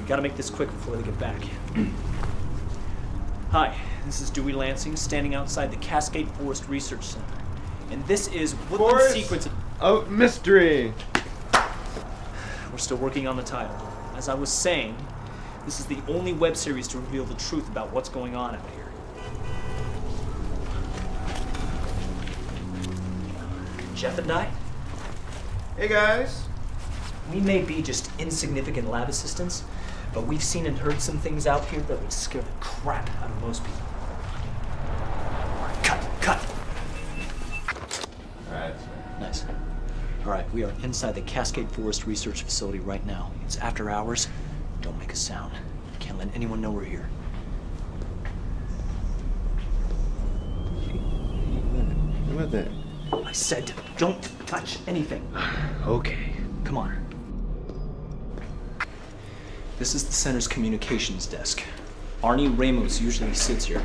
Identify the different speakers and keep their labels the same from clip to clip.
Speaker 1: We gotta make this quick before they get back. Hi, this is Dewey Lansing, standing outside the Cascade Forest Research Center. And this is Woodland Secrets
Speaker 2: of Mystery.
Speaker 1: We're still working on the title. As I was saying, this is the only web series to reveal the truth about what's going on out here. Jeff and I?
Speaker 2: Hey guys.
Speaker 1: We may be just insignificant lab assistants, but we've seen and heard some things out here that would scare the crap out of most people. Cut!
Speaker 2: Alright.
Speaker 1: Nice. Alright, we are inside the Cascade Forest Research Facility right now. It's after hours. Don't make a sound. Can't let anyone know we're here.
Speaker 2: What about that?
Speaker 1: I said, don't touch anything.
Speaker 2: Okay.
Speaker 1: Come on. This is the center's communications desk. Arnie Ramos usually sits here.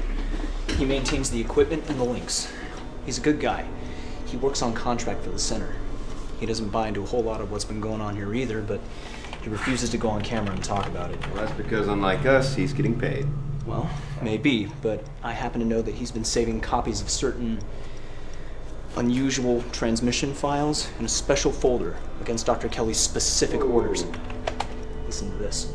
Speaker 1: He maintains the equipment and the links. He's a good guy. He works on contract for the center. He doesn't buy into a whole lot of what's been going on here either, but he refuses to go on camera and talk about it.
Speaker 2: Well, that's because, unlike us, he's getting paid.
Speaker 1: Well, maybe, but I happen to know that he's been saving copies of certain unusual transmission files in a special folder against Dr. Kelly's specific orders. Listen to this.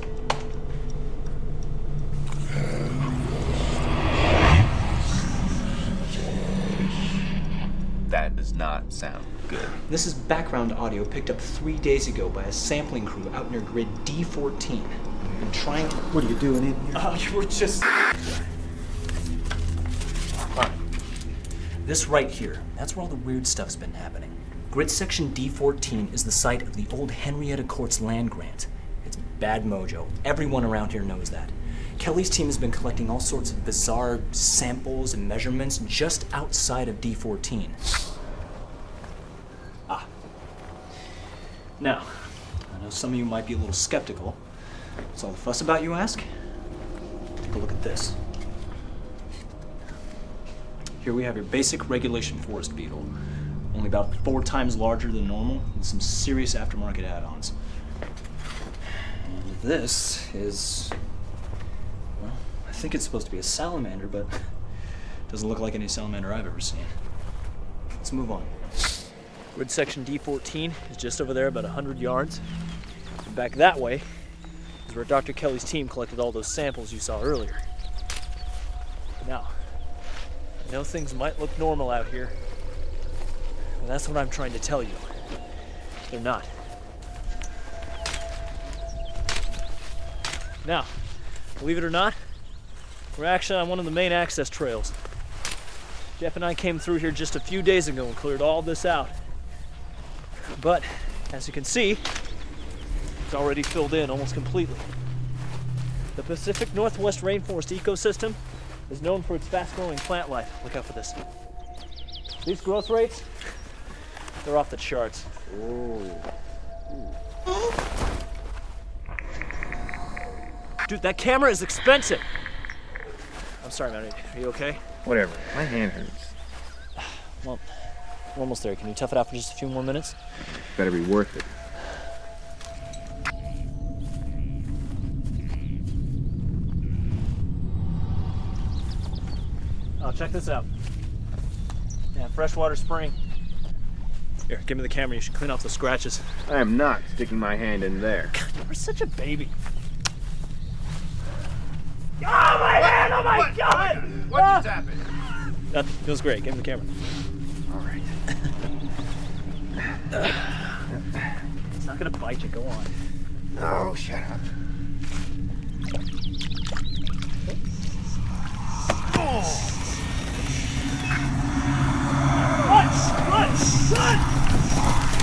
Speaker 3: That does not sound good.
Speaker 1: This is background audio picked up 3 days ago by a sampling crew out near grid D14. We've been trying to...
Speaker 2: What are you doing in here?
Speaker 1: You were just... This right here, that's where all the weird stuff's been happening. Grid section D14 is the site of the old Henrietta Court's land grant. It's bad mojo. Everyone around here knows that. Kelly's team has been collecting all sorts of bizarre samples and measurements just outside of D14. Now, I know some of you might be a little skeptical. What's all the fuss about, you ask? Take a look at this. Here we have your basic regulation forest beetle, only about 4 times larger than normal, and some serious aftermarket add-ons. And this is, well, I think it's supposed to be a salamander, but it doesn't look like any salamander I've ever seen. Let's move on. Grid section D14 is just over there, about 100 yards. And back that way is where Dr. Kelly's team collected all those samples you saw earlier. Now, I know things might look normal out here, but that's what I'm trying to tell you. They're not. Now, believe it or not, we're actually on one of the main access trails. Jeff and I came through here just a few days ago and cleared all this out. But, as you can see, it's already filled in almost completely. The Pacific Northwest rainforest ecosystem is known for its fast-growing plant life. Look out for this. These growth rates, they're off the charts. Dude, that camera is expensive. I'm sorry, man. Are you okay?
Speaker 3: Whatever. My hand hurts.
Speaker 1: Well, we're almost there. Can you tough it out for just a few more minutes?
Speaker 3: Better be worth it.
Speaker 1: Oh, check this out. Yeah, freshwater spring. Here, give me the camera. You should clean off the scratches.
Speaker 3: I am not sticking my hand in there.
Speaker 1: God, you're such a baby. Oh, my hand! Oh, my God!
Speaker 3: What just happened?
Speaker 1: Nothing. Feels great. Give me the camera.
Speaker 3: All right.
Speaker 1: It's not gonna bite you. Go on.
Speaker 3: Oh, shut up.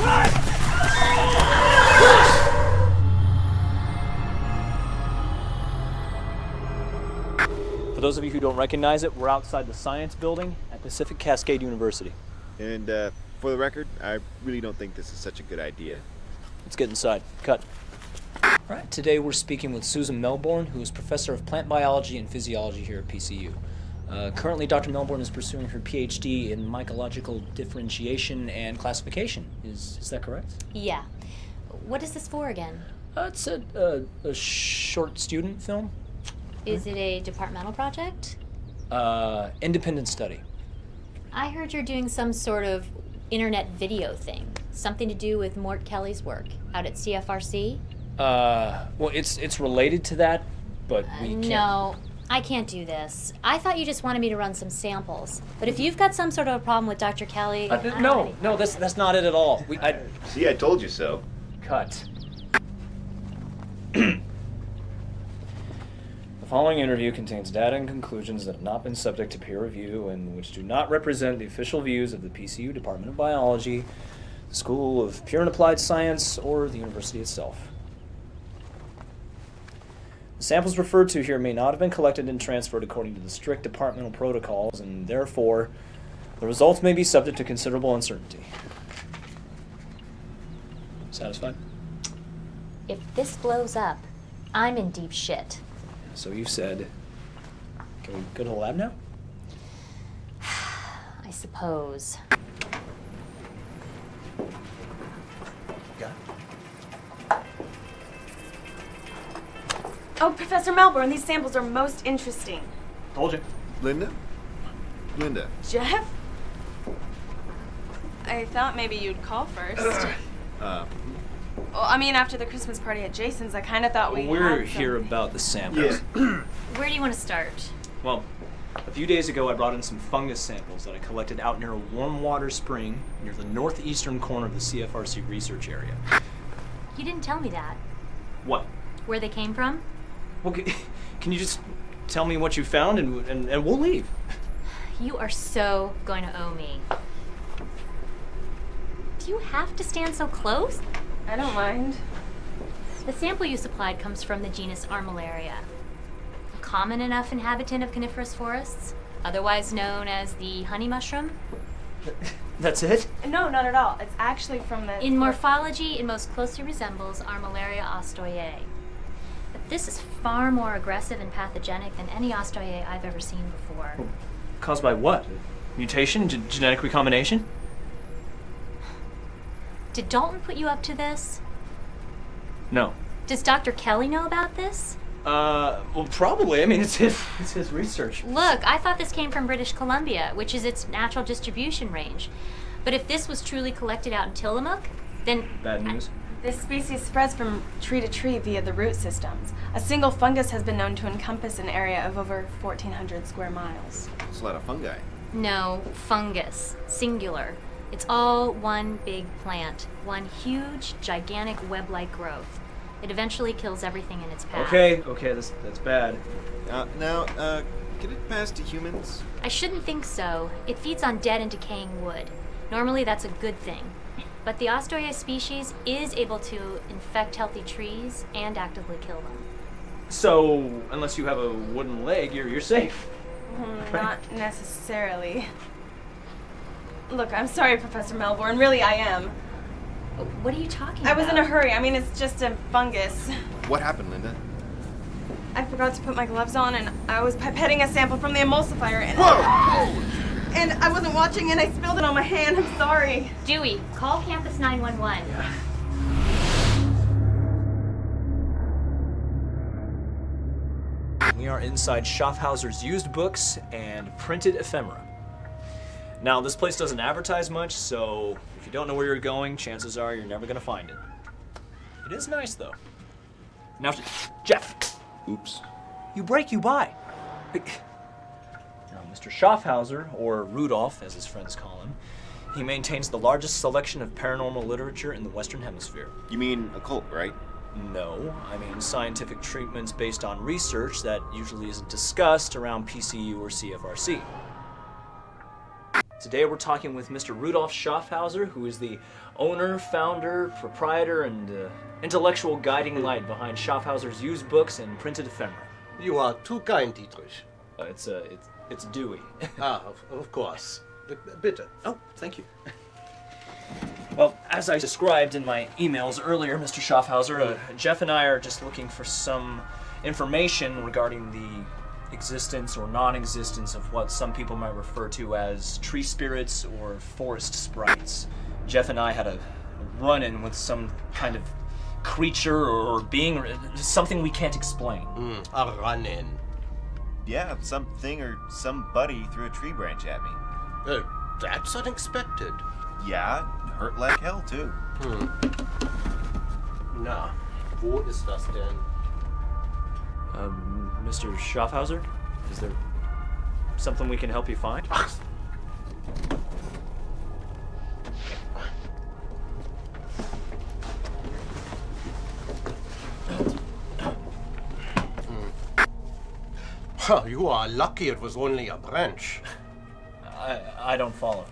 Speaker 1: Run! For those of you who don't recognize it, we're outside the science building at Pacific Cascade University.
Speaker 2: And for the record, I really don't think this is such a good idea.
Speaker 1: Let's get inside. Cut. All right, today we're speaking with Susan Melbourne, who is professor of plant biology and physiology here at PCU. Currently, Dr. Melbourne is pursuing her PhD in mycological differentiation and classification. Is that correct?
Speaker 4: Yeah. What is this for again?
Speaker 1: It's a short student film.
Speaker 4: Is it a departmental project?
Speaker 1: Independent study.
Speaker 4: I heard you're doing some sort of internet video thing. Something to do with Mort Kelly's work out at CFRC?
Speaker 1: Well, it's related to that, but we can't...
Speaker 4: No, I can't do this. I thought you just wanted me to run some samples. But if you've got some sort of a problem with Dr. Kelly...
Speaker 1: No, that's not it at all.
Speaker 3: See, I told you so.
Speaker 1: Cut. The following interview contains data and conclusions that have not been subject to peer review and which do not represent the official views of the PCU Department of Biology, the School of Pure and Applied Science, or the university itself. The samples referred to here may not have been collected and transferred according to the strict departmental protocols, and therefore, the results may be subject to considerable uncertainty. Satisfied?
Speaker 4: If this blows up, I'm in deep shit.
Speaker 1: So you said, can we go to the lab now?
Speaker 4: I suppose.
Speaker 1: Yeah.
Speaker 5: Oh, Professor Melbourne, these samples are most interesting.
Speaker 1: Told you.
Speaker 2: Linda? Linda.
Speaker 5: Jeff? I thought maybe you'd call first. Well, I mean, after the Christmas party at Jason's, I kind of thought
Speaker 1: We're
Speaker 5: had
Speaker 1: here
Speaker 5: something.
Speaker 1: about the samples.
Speaker 4: Where do you want to start?
Speaker 1: Well, a few days ago I brought in some fungus samples that I collected out near a warm water spring near the northeastern corner of the CFRC research area.
Speaker 4: You didn't tell me that.
Speaker 1: What?
Speaker 4: Where they came from?
Speaker 1: Well, can you just tell me what you found and we'll leave?
Speaker 4: You are so going to owe me. Do you have to stand so close?
Speaker 5: I don't mind.
Speaker 4: The sample you supplied comes from the genus Armillaria, a common enough inhabitant of coniferous forests, otherwise known as the honey mushroom.
Speaker 1: That's it?
Speaker 5: No, not at all. It's actually from the...
Speaker 4: In morphology, it most closely resembles Armillaria ostoyae. But this is far more aggressive and pathogenic than any ostoyae I've ever seen before.
Speaker 1: Caused by what? Mutation? Genetic recombination?
Speaker 4: Did Dalton put you up to this?
Speaker 1: No.
Speaker 4: Does Dr. Kelly know about this?
Speaker 1: Well, probably. I mean, it's his research.
Speaker 4: Look, I thought this came from British Columbia, which is its natural distribution range. But if this was truly collected out in Tillamook, then...
Speaker 1: Bad news.
Speaker 5: This species spreads from tree to tree via the root systems. A single fungus has been known to encompass an area of over 1,400 square miles.
Speaker 2: It's a lot of fungi.
Speaker 4: No, fungus. Singular. It's all one big plant. One huge, gigantic web-like growth. It eventually kills everything in its path.
Speaker 1: Okay, that's bad.
Speaker 2: Now, can it pass to humans?
Speaker 4: I shouldn't think so. It feeds on dead and decaying wood. Normally that's a good thing. But the Ostoya species is able to infect healthy trees and actively kill them.
Speaker 1: So, unless you have a wooden leg, you're safe.
Speaker 5: Not necessarily. Look, I'm sorry, Professor Melbourne. Really, I am.
Speaker 4: What are you talking
Speaker 5: I
Speaker 4: about?
Speaker 5: was in a hurry. I mean, it's just a fungus.
Speaker 2: What happened, Linda?
Speaker 5: I forgot to put my gloves on, and I was pipetting a sample from the emulsifier, and...
Speaker 2: Whoa!
Speaker 5: And I wasn't watching, and I spilled it on my hand. I'm sorry.
Speaker 4: Dewey, call Campus 911.
Speaker 1: Yeah. We are inside Schaffhauser's used books and printed ephemera. Now, this place doesn't advertise much, so if you don't know where you're going, chances are you're never going to find it. It is nice, though. Now, Jeff.
Speaker 2: Oops.
Speaker 1: You break, you buy. Now, Mr. Schaffhauser, or Rudolph, as his friends call him, he maintains the largest selection of paranormal literature in the Western Hemisphere.
Speaker 2: You mean occult, right?
Speaker 1: No, I mean scientific treatments based on research that usually isn't discussed around PCU or CFRC. Today we're talking with Mr. Rudolf Schaffhauser, who is the owner, founder, proprietor, and intellectual guiding light behind Schaffhauser's used books and printed ephemera.
Speaker 6: You are too kind, Dietrich.
Speaker 1: It's Dewey.
Speaker 6: Of course. Bitte.
Speaker 1: Oh, thank you. Well, as I described in my emails earlier, Mr. Schaffhauser, Jeff and I are just looking for some information regarding the existence or non-existence of what some people might refer to as tree spirits or forest sprites. Jeff and I had a run-in with some kind of creature or being or something we can't explain.
Speaker 6: A run-in.
Speaker 3: Yeah, something or somebody threw a tree branch at me.
Speaker 6: That's unexpected.
Speaker 3: Yeah, hurt like hell too.
Speaker 6: Na, wo ist das denn?
Speaker 1: Mr. Schaffhauser, is there something we can help you find?
Speaker 6: You are lucky it was only a branch.
Speaker 1: I don't follow.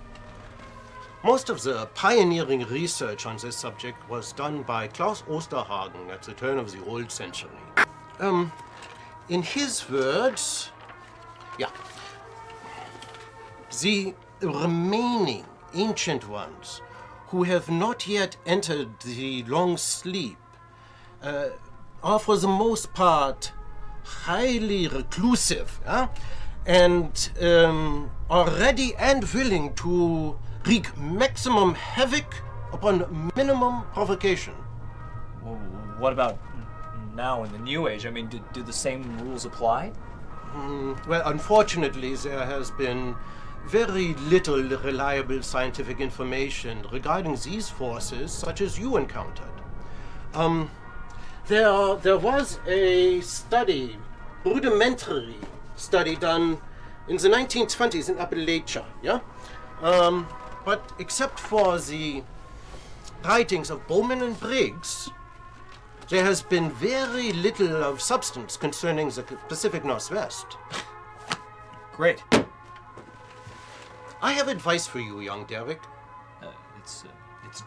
Speaker 6: Most of the pioneering research on this subject was done by Klaus Osterhagen at the turn of the old century. In his words, yeah, the remaining ancient ones who have not yet entered the long sleep are for the most part highly reclusive, yeah? And are ready and willing to wreak maximum havoc upon minimum provocation.
Speaker 1: Well, what about now in the new age? I mean, do the same rules apply?
Speaker 6: Well, unfortunately, there has been very little reliable scientific information regarding these forces, such as you encountered. There was a study, rudimentary study done in the 1920s in Appalachia, yeah? But except for the writings of Bowman and Briggs, there has been very little of substance concerning the Pacific Northwest.
Speaker 1: Great.
Speaker 6: I have advice for you, young Derek.
Speaker 1: It's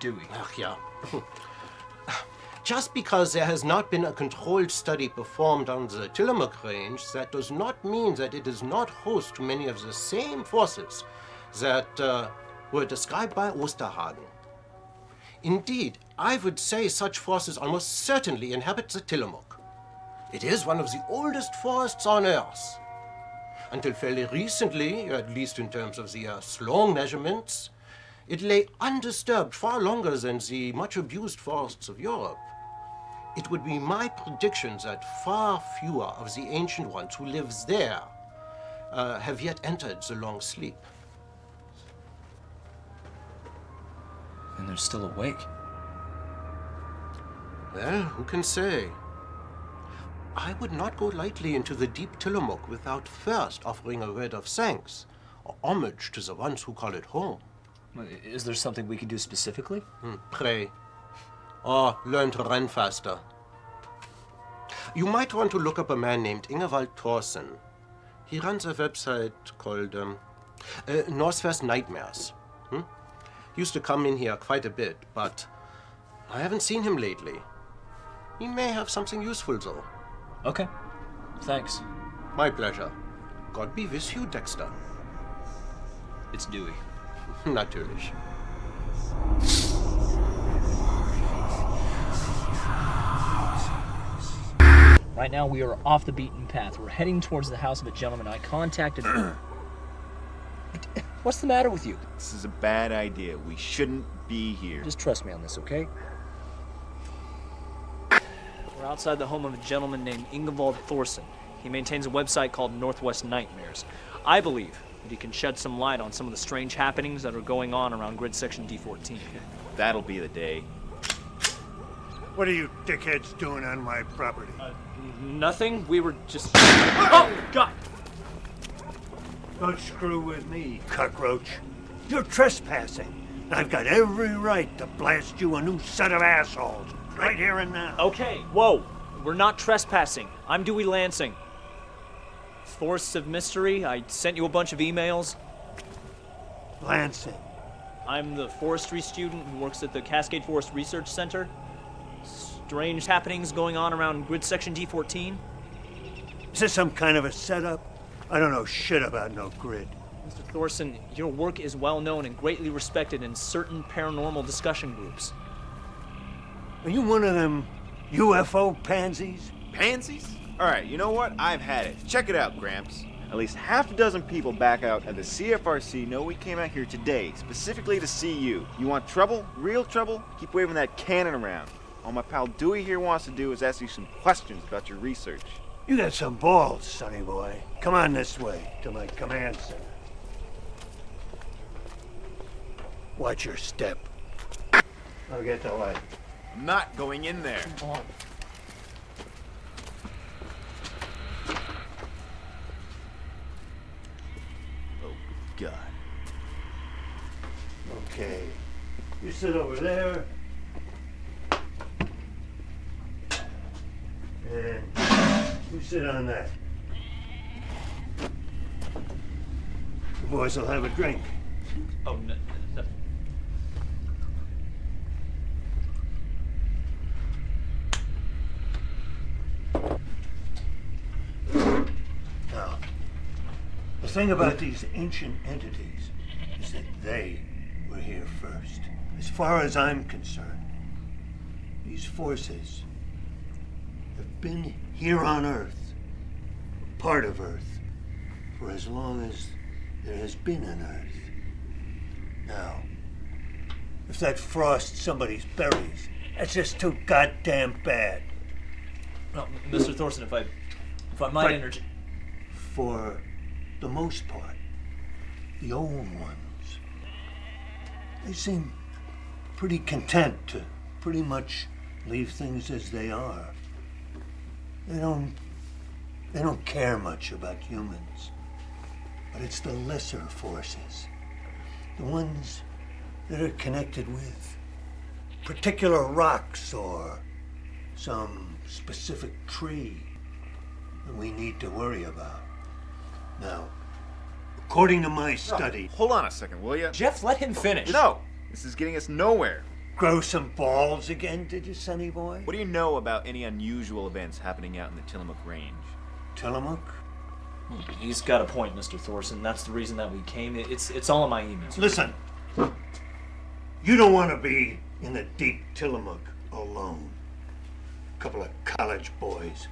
Speaker 1: Dewey.
Speaker 6: Ach, yeah. Just because there has not been a controlled study performed on the Tillamook Range, that does not mean that it is not host to many of the same forces that were described by Osterhagen. Indeed, I would say such forces almost certainly inhabit the Tillamook. It is one of the oldest forests on Earth. Until fairly recently, at least in terms of the Earth's long measurements, it lay undisturbed far longer than the much-abused forests of Europe. It would be my prediction that far fewer of the ancient ones who live there have yet entered the long sleep.
Speaker 1: And they're still awake.
Speaker 6: Well, who can say? I would not go lightly into the deep Tillamook without first offering a word of thanks or homage to the ones who call it home.
Speaker 1: Is there something we can do specifically?
Speaker 6: Pray. Or learn to run faster. You might want to look up a man named Ingewald Thorsen. He runs a website called Northwest Nightmares. He used to come in here quite a bit, but I haven't seen him lately. He may have something useful, though.
Speaker 1: Okay. Thanks.
Speaker 6: My pleasure. God be with you, Dexter.
Speaker 1: It's Dewey.
Speaker 6: Natürlich.
Speaker 1: Right now, we are off the beaten path. We're heading towards the house of a gentleman I contacted. What's the matter with you?
Speaker 3: This is a bad idea. We shouldn't be here.
Speaker 1: Just trust me on this, okay? We're outside the home of a gentleman named Ingewald Thorsen. He maintains a website called Northwest Nightmares. I believe that he can shed some light on some of the strange happenings that are going on around grid section D14.
Speaker 3: That'll be the day.
Speaker 7: What are you dickheads doing on my property?
Speaker 1: Nothing. We were just... Oh, God!
Speaker 7: Don't screw with me, cockroach. You're trespassing. I've got every right to blast you a new set of assholes, right here and now.
Speaker 1: Okay, whoa. We're not trespassing. I'm Dewey Lansing. Forests of Mystery. I sent you a bunch of emails.
Speaker 7: Lansing.
Speaker 1: I'm the forestry student who works at the Cascade Forest Research Center. Strange happenings going on around grid section D14.
Speaker 7: Is this some kind of a setup? I don't know shit about no grid.
Speaker 1: Mr. Thorsen, your work is well known and greatly respected in certain paranormal discussion groups.
Speaker 7: Are you one of them UFO pansies?
Speaker 3: Pansies? Alright, you know what? I've had it. Check it out, Gramps. At least half a dozen people back out at the CFRC know we came out here today, specifically to see you. You want trouble? Real trouble? Keep waving that cannon around. All my pal Dewey here wants to do is ask you some questions about your research.
Speaker 7: You got some balls, sonny boy. Come on this way to my command center. Watch your step. I'll get the light.
Speaker 3: I'm not going in there. Oh, God.
Speaker 7: Okay. You sit over there. And you sit on that. The boys will have a drink.
Speaker 1: Oh, no, no.
Speaker 7: Now, the thing about these ancient entities is that they were here first. As far as I'm concerned, these forces have been here on Earth, part of Earth, for as long as there has been an Earth. Now, if that frosts somebody's berries, that's just too goddamn bad.
Speaker 1: No, Mr. Thorson, if I might
Speaker 7: But-
Speaker 1: interject.
Speaker 7: For the most part, the old ones, they seem pretty content to pretty much leave things as they are. They don't care much about humans. But it's the lesser forces, the ones that are connected with particular rocks or some specific tree that we need to worry about. Now, according to my study,
Speaker 3: Hold on a second, will you?
Speaker 1: Jeff, let him finish.
Speaker 3: No! This is getting us nowhere.
Speaker 7: grow some balls again, did you, sonny boy?
Speaker 3: What do you know about any unusual events happening out in the Tillamook Range?
Speaker 7: Tillamook?
Speaker 1: He's got a point, Mr. Thorson. That's the reason that we came. It's all in my emails.
Speaker 7: Listen, you don't want to be in the deep Tillamook alone. A couple of college boys.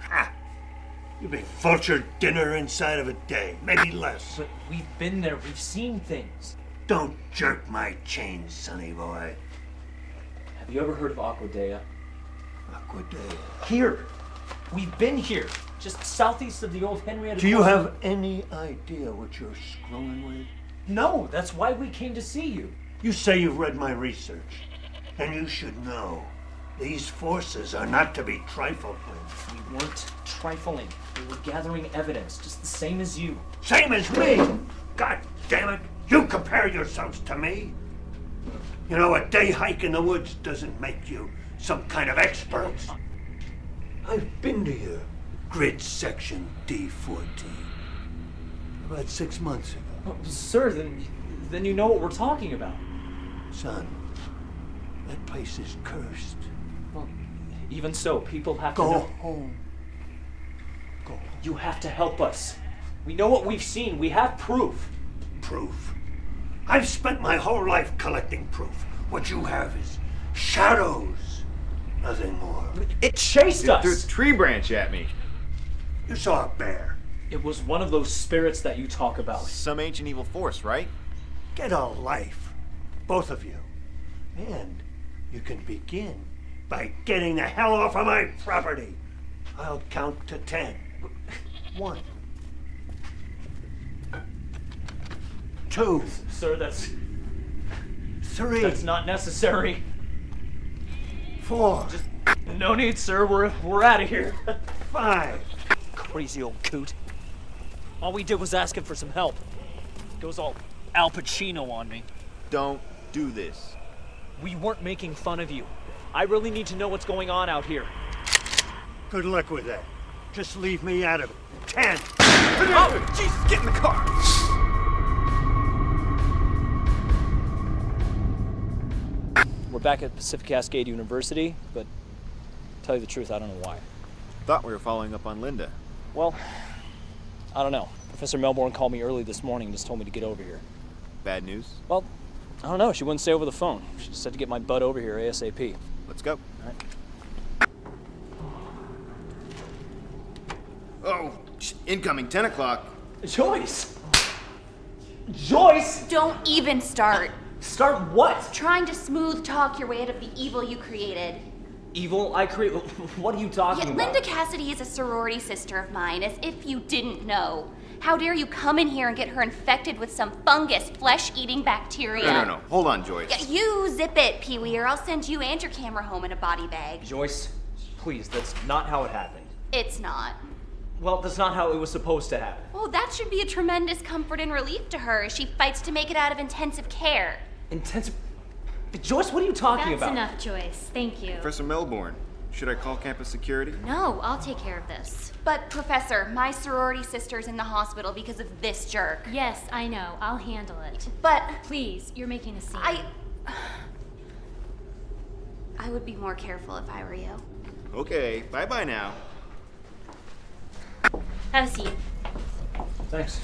Speaker 7: Ha! You'd be vulture dinner inside of a day, maybe less.
Speaker 1: But we've been there. We've seen things.
Speaker 7: Don't jerk my chain, sonny boy.
Speaker 1: Have you ever heard of Aquadea?
Speaker 7: Aquadea.
Speaker 1: Here. We've been here. Just southeast of the old Henrietta.
Speaker 7: Do you have any idea what you're screwing with?
Speaker 1: No, that's why we came to see you.
Speaker 7: You say you've read my research, and you should know these forces are not to be trifled with.
Speaker 1: We weren't trifling. We were gathering evidence, just the same as you.
Speaker 7: Same as me! God damn it! You compare yourselves to me? You know, a day hike in the woods doesn't make you some kind of expert. I've been to your grid section D14 about 6 months ago.
Speaker 1: Oh, sir, then you know what we're talking about.
Speaker 7: Son, that place is cursed.
Speaker 1: Well, even so, people have to
Speaker 7: Go
Speaker 1: know.
Speaker 7: home. Go home.
Speaker 1: You have to help us. We know what we've seen. We have proof.
Speaker 7: Proof. I've spent my whole life collecting proof. What you have is shadows. Nothing more.
Speaker 1: It chased
Speaker 3: It threw a
Speaker 1: us.
Speaker 3: tree branch at me.
Speaker 7: You saw a bear.
Speaker 1: It was one of those spirits that you talk about.
Speaker 3: Some ancient evil force, right?
Speaker 7: Get a life. Both of you. And you can begin by getting the hell off of my property. I'll count to 10. 1. 2.
Speaker 1: Sir, that's
Speaker 7: 3.
Speaker 1: not necessary.
Speaker 7: 4.
Speaker 1: No need, sir. We're out of here.
Speaker 7: 5.
Speaker 1: Crazy old coot. All we did was ask him for some help. Goes all Al Pacino on me.
Speaker 3: Don't do this.
Speaker 1: We weren't making fun of you. I really need to know what's going on out here.
Speaker 7: Good luck with that. Just leave me out of it. 10.
Speaker 3: Oh, Jesus, get in the car!
Speaker 1: We're back at Pacific Cascade University, but to tell you the truth, I don't know why.
Speaker 3: Thought we were following up on Linda.
Speaker 1: Well, I don't know. Professor Melbourne called me early this morning and just told me to get over here.
Speaker 3: Bad news?
Speaker 1: Well, I don't know. She wouldn't say over the phone. She just said to get my butt over here ASAP.
Speaker 3: Let's go.
Speaker 1: All right.
Speaker 3: Oh, incoming 10 o'clock.
Speaker 1: Joyce! Joyce!
Speaker 8: Don't even start.
Speaker 1: Start what?
Speaker 8: Trying to smooth talk your way out of the evil you created.
Speaker 1: Evil? I create... What are you talking about?
Speaker 8: Linda Cassidy is a sorority sister of mine, as if you didn't know. How dare you come in here and get her infected with some fungus, flesh-eating bacteria?
Speaker 3: No. Hold on, Joyce.
Speaker 8: Yeah, you zip it, Pee-wee, or I'll send you and your camera home in a body bag.
Speaker 1: Joyce, please, that's not how it happened.
Speaker 8: It's not.
Speaker 1: Well, that's not how it was supposed to happen.
Speaker 8: Oh, that should be a tremendous comfort and relief to her as she fights to make it out of intensive care.
Speaker 1: Intensive... Joyce, what are you talking about?
Speaker 4: That's enough, Joyce. Thank you.
Speaker 3: Professor Melbourne, should I call campus security?
Speaker 4: No, I'll take care of this.
Speaker 8: But, Professor, my sorority sister's in the hospital because of this jerk.
Speaker 4: Yes, I know. I'll handle it.
Speaker 8: But
Speaker 4: Please, you're making a scene.
Speaker 8: I would be more careful if I were you.
Speaker 3: Okay, bye-bye now.
Speaker 4: Have a seat.
Speaker 1: Thanks.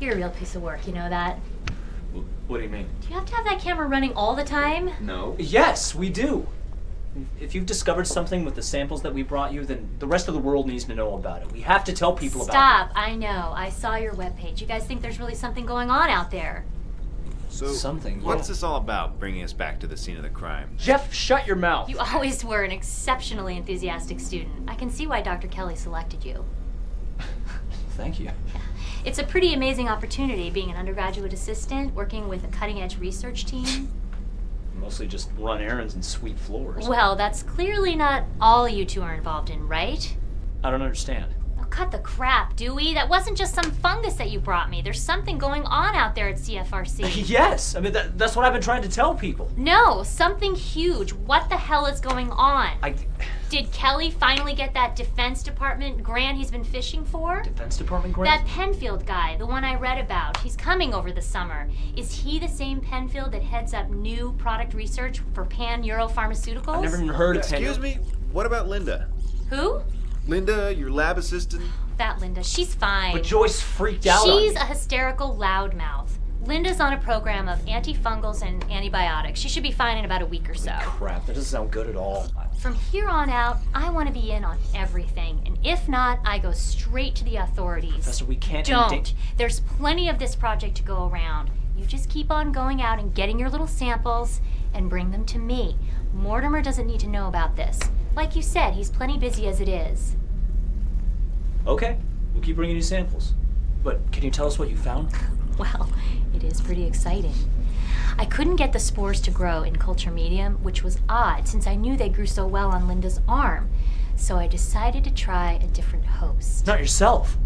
Speaker 4: You're a real piece of work, you know that?
Speaker 1: What do you mean?
Speaker 4: Do you have to have that camera running all the time?
Speaker 1: No. Yes, we do. If you've discovered something with the samples that we brought you, then the rest of the world needs to know about it. We have to tell people about it.
Speaker 4: Stop. I know. I saw your webpage. You guys think there's really something going on out there.
Speaker 3: So,
Speaker 1: Something, yeah.
Speaker 3: what's this all about, bringing us back to the scene of the crime?
Speaker 1: Jeff, shut your mouth.
Speaker 4: You always were an exceptionally enthusiastic student. I can see why Dr. Kelly selected you.
Speaker 1: Thank you.
Speaker 4: It's a pretty amazing opportunity being an undergraduate assistant, working with a cutting-edge research team.
Speaker 1: Mostly just run errands and sweep floors.
Speaker 4: Well, that's clearly not all you two are involved in, right?
Speaker 1: I don't understand.
Speaker 4: Oh, cut the crap, Dewey. That wasn't just some fungus that you brought me. There's something going on out there at CFRC.
Speaker 1: Yes! I mean, that's what I've been trying to tell people.
Speaker 4: No, something huge. What the hell is going on? Did Kelly finally get that Defense Department grant he's been fishing for?
Speaker 1: Defense Department grant?
Speaker 4: That Penfield guy, the one I read about. He's coming over the summer. Is he the same Penfield that heads up new product research for pan-Euro-pharmaceuticals?
Speaker 1: I've never even heard of
Speaker 3: Excuse me? What about Linda?
Speaker 4: Who?
Speaker 3: Linda, your lab assistant?
Speaker 4: That Linda. She's fine.
Speaker 1: But Joyce freaked out on
Speaker 4: She's
Speaker 1: me.
Speaker 4: a hysterical loudmouth. Linda's on a program of antifungals and antibiotics. She should be fine in about a week or so.
Speaker 1: Crap, that doesn't sound good at all.
Speaker 4: From here on out, I want to be in on everything. And if not, I go straight to the authorities.
Speaker 1: Professor, we can't...
Speaker 4: Don't. There's plenty of this project to go around. You just keep on going out and getting your little samples and bring them to me. Mortimer doesn't need to know about this. Like you said, he's plenty busy as it is.
Speaker 1: Okay, we'll keep bringing you samples. But can you tell us what you found?
Speaker 4: Well, it is pretty exciting. I couldn't get the spores to grow in culture medium, which was odd since I knew they grew so well on Linda's arm. So I decided to try a different host.
Speaker 1: Not yourself.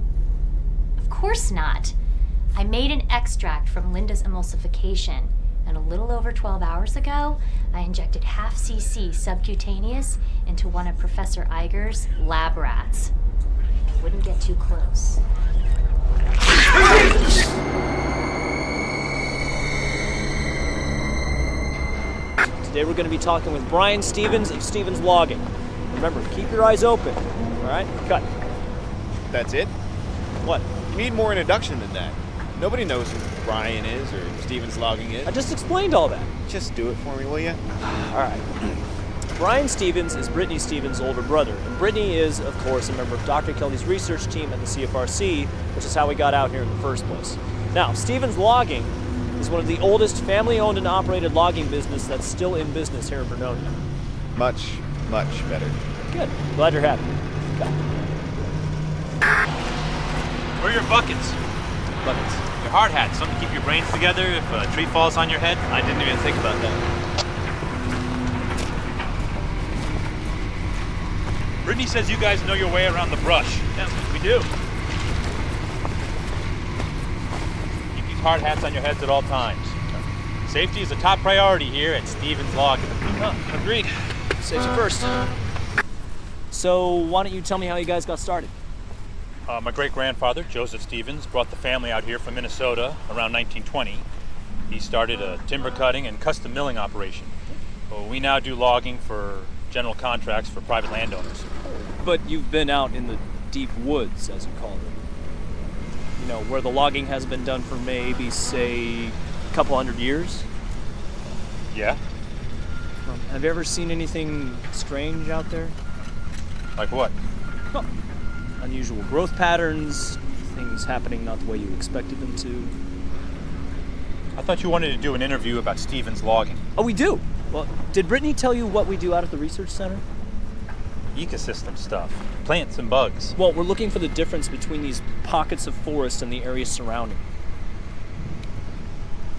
Speaker 4: Of course not. I made an extract from Linda's emulsification, and a little over 12 hours ago, I injected half cc subcutaneous into one of Professor Iger's lab rats. I wouldn't get too close.
Speaker 1: Today we're going to be talking with Brian Stevens of Stevens Logging. Remember, keep your eyes open. All right? Cut.
Speaker 3: That's it?
Speaker 1: What?
Speaker 3: You need more introduction than that. Nobody knows who Brian is or Stevens Logging is.
Speaker 1: I just explained all that.
Speaker 3: Just do it for me, will you?
Speaker 1: All right. Brian Stevens is Brittany Stevens' older brother. And Brittany is, of course, a member of Dr. Kelly's research team at the CFRC, which is how we got out here in the first place. Now, Stevens Logging is one of the oldest family-owned and operated logging business that's still in business here in Vernonia.
Speaker 3: Much, much better.
Speaker 1: Good. Glad you're happy.
Speaker 9: Where are your buckets?
Speaker 1: Buckets.
Speaker 9: Your hard hat, something to keep your brains together if a tree falls on your head?
Speaker 1: I didn't even think about that.
Speaker 9: Brittany says you guys know your way around the brush.
Speaker 1: Yeah, we do.
Speaker 9: Keep these hard hats on your heads at all times. Safety is a top priority here at Stevens Logging.
Speaker 1: Oh, agreed. Safety first. So, why don't you tell me how you guys got started?
Speaker 9: My great-grandfather, Joseph Stevens, brought the family out here from Minnesota around 1920. He started a timber cutting and custom milling operation. Well, we now do logging for general contracts for private landowners.
Speaker 1: But you've been out in the deep woods, as you call it. You know, where the logging has been done for maybe, say, a couple hundred years?
Speaker 9: Yeah?
Speaker 1: Have you ever seen anything strange out there?
Speaker 9: Like what?
Speaker 1: Well, unusual growth patterns, things happening not the way you expected them to.
Speaker 9: I thought you wanted to do an interview about Stevens Logging.
Speaker 1: Oh, we do. Well, did Brittany tell you what we do out at the research center?
Speaker 9: Ecosystem stuff. Plants and bugs.
Speaker 1: Well, we're looking for the difference between these pockets of forest and the areas surrounding.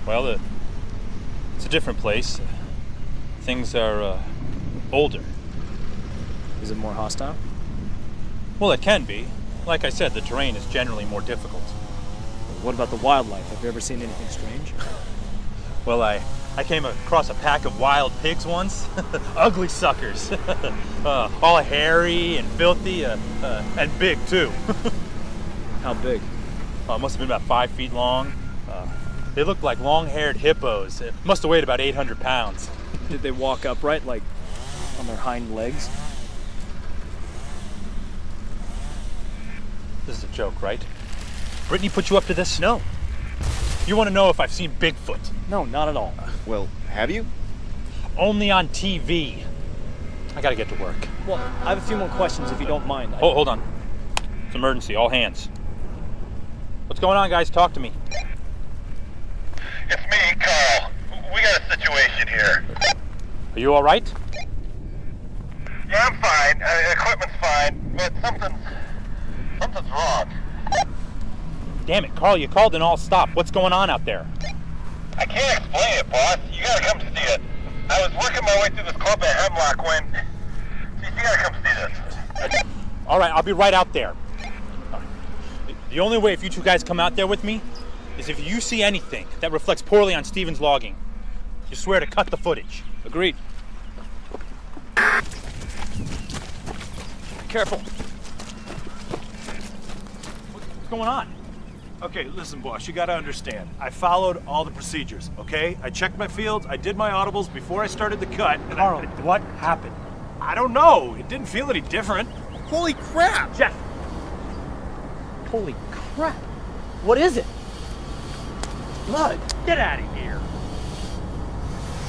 Speaker 9: Well, it's a different place. Things are older.
Speaker 1: Is it more hostile?
Speaker 9: Well, it can be. Like I said, the terrain is generally more difficult.
Speaker 1: What about the wildlife? Have you ever seen anything strange?
Speaker 9: Well, I came across a pack of wild pigs once. Ugly suckers. All hairy and filthy, and big too.
Speaker 1: How big?
Speaker 9: It must have been about 5 feet long. They looked like long-haired hippos. It must have weighed about 800 pounds.
Speaker 1: Did they walk upright, like on their hind legs?
Speaker 9: This is a joke, right? Brittany put you up to this? No. You want to know if I've seen Bigfoot?
Speaker 1: No, not at all.
Speaker 3: Well, have you?
Speaker 9: Only on TV. I gotta get to work.
Speaker 1: Well, I have a few more questions if you don't mind.
Speaker 9: Hold on. It's emergency, all hands. What's going on, guys? Talk to me.
Speaker 10: It's me, Carl. We got a situation here.
Speaker 9: Are you all right?
Speaker 10: Yeah, I'm fine. Equipment's fine, but something's wrong.
Speaker 9: Damn it, Carl, you called and all stopped. What's going on out there?
Speaker 10: I can't explain it, boss. You gotta come see it. I was working my way through this club at Hemlock when... You gotta come see this.
Speaker 9: All right, I'll be right out there. The only way if you two guys come out there with me is if you see anything that reflects poorly on Steven's logging. You swear to cut the footage.
Speaker 1: Agreed. Careful.
Speaker 9: What's going on?
Speaker 11: Okay, listen, boss, you gotta understand. I followed all the procedures, okay? I checked my fields, I did my audibles before I started the cut, and
Speaker 12: Carl, what happened?
Speaker 11: I don't know. It didn't feel any different.
Speaker 12: Holy crap!
Speaker 1: Jeff! Holy crap! What is it?
Speaker 12: Blood! Get out of here!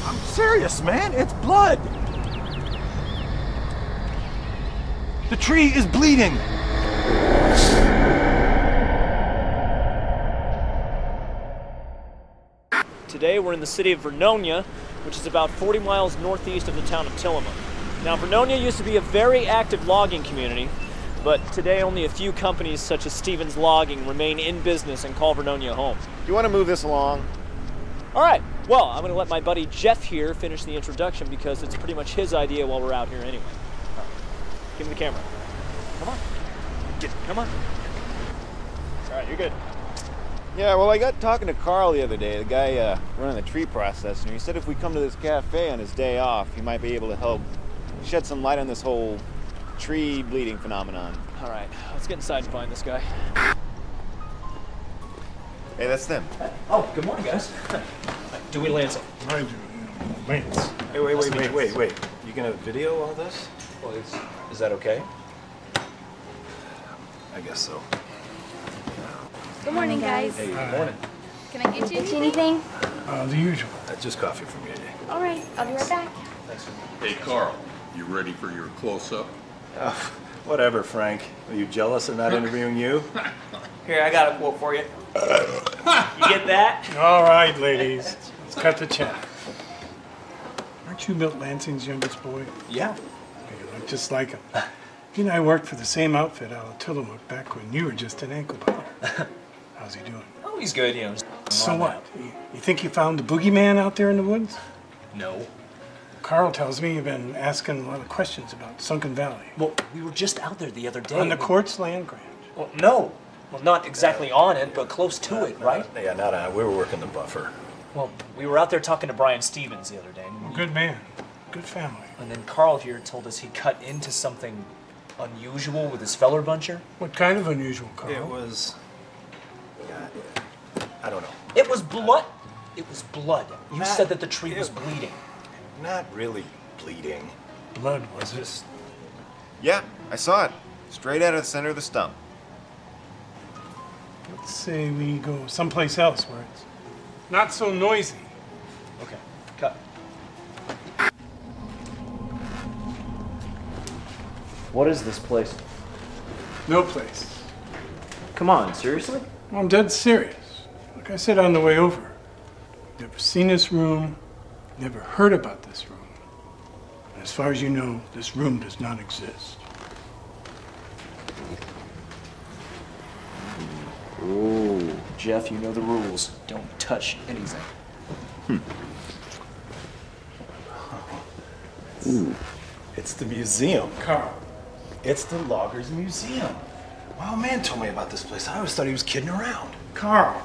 Speaker 11: I'm serious, man. It's blood. The tree is bleeding.
Speaker 1: Today we're in the city of Vernonia, which is about 40 miles northeast of the town of Tillamook. Now, Vernonia used to be a very active logging community, but today only a few companies such as Stevens Logging remain in business and call Vernonia home.
Speaker 3: Do you want to move this along?
Speaker 1: All right, well, I'm going to let my buddy Jeff here finish the introduction because it's pretty much his idea while we're out here anyway. All right. Give me the camera. Come on. Come on. All right, you're good.
Speaker 3: Yeah, well, I got talking to Carl the other day, the guy running the tree processor. He said if we come to this cafe on his day off, he might be able to help shed some light on this whole tree bleeding phenomenon.
Speaker 1: All right, let's get inside and find this guy.
Speaker 3: Hey, that's them.
Speaker 1: Oh, good morning, guys. Dewey Lansing.
Speaker 12: Mind you, Lance.
Speaker 11: Hey, wait. You gonna video all this?
Speaker 1: Well, is that okay?
Speaker 11: I guess so.
Speaker 8: Good morning, guys.
Speaker 1: Hey, good morning.
Speaker 8: Can I get you anything?
Speaker 12: The usual.
Speaker 11: Just coffee from you.
Speaker 8: All right, I'll be right back.
Speaker 1: Thanks for
Speaker 13: Hey, Carl, you ready for your close-up?
Speaker 11: Whatever, Frank. Are you jealous of not interviewing you?
Speaker 1: Here, I got a quote for you. You get that?
Speaker 12: All right, ladies. Let's cut the chat. Aren't you Milt Lansing's youngest boy?
Speaker 1: Yeah.
Speaker 12: You look just like him. He and I worked for the same outfit out of Tillamook back when you were just an ankle biter. How's he doing?
Speaker 1: Oh, he's good, you know.
Speaker 12: So what? You think you found the boogeyman out there in the woods?
Speaker 1: No.
Speaker 12: Carl tells me you've been asking a lot of questions about Sunken Valley.
Speaker 1: Well, we were just out there the other day.
Speaker 12: On the court's land grant.
Speaker 1: Well, no. Well, not exactly on it, but close to it, right?
Speaker 11: Yeah, not on. We were working the buffer.
Speaker 1: Well, we were out there talking to Brian Stevens the other day.
Speaker 12: Good man. Good family.
Speaker 1: And then Carl here told us he cut into something unusual with his feller buncher.
Speaker 12: What kind of unusual, Carl?
Speaker 11: It was... I don't know.
Speaker 1: It was blood. It was blood. You said that the tree was bleeding.
Speaker 11: Not really bleeding.
Speaker 12: Blood, was it?
Speaker 11: Just...
Speaker 3: Yeah, I saw it. Straight out of the center of the stump.
Speaker 12: Let's say we go someplace else where it's not so noisy.
Speaker 1: Okay, cut. What is this place?
Speaker 12: No place.
Speaker 1: Come on, seriously?
Speaker 12: I'm dead serious. Like I said on the way over, never seen this room, never heard about this room. And as far as you know, this room does not exist.
Speaker 1: Ooh, Jeff, you know the rules. Don't touch anything.
Speaker 11: Ooh, it's the museum.
Speaker 12: Carl.
Speaker 11: It's the Loggers Museum. My old man told me about this place. I always thought he was kidding around.
Speaker 12: Carl.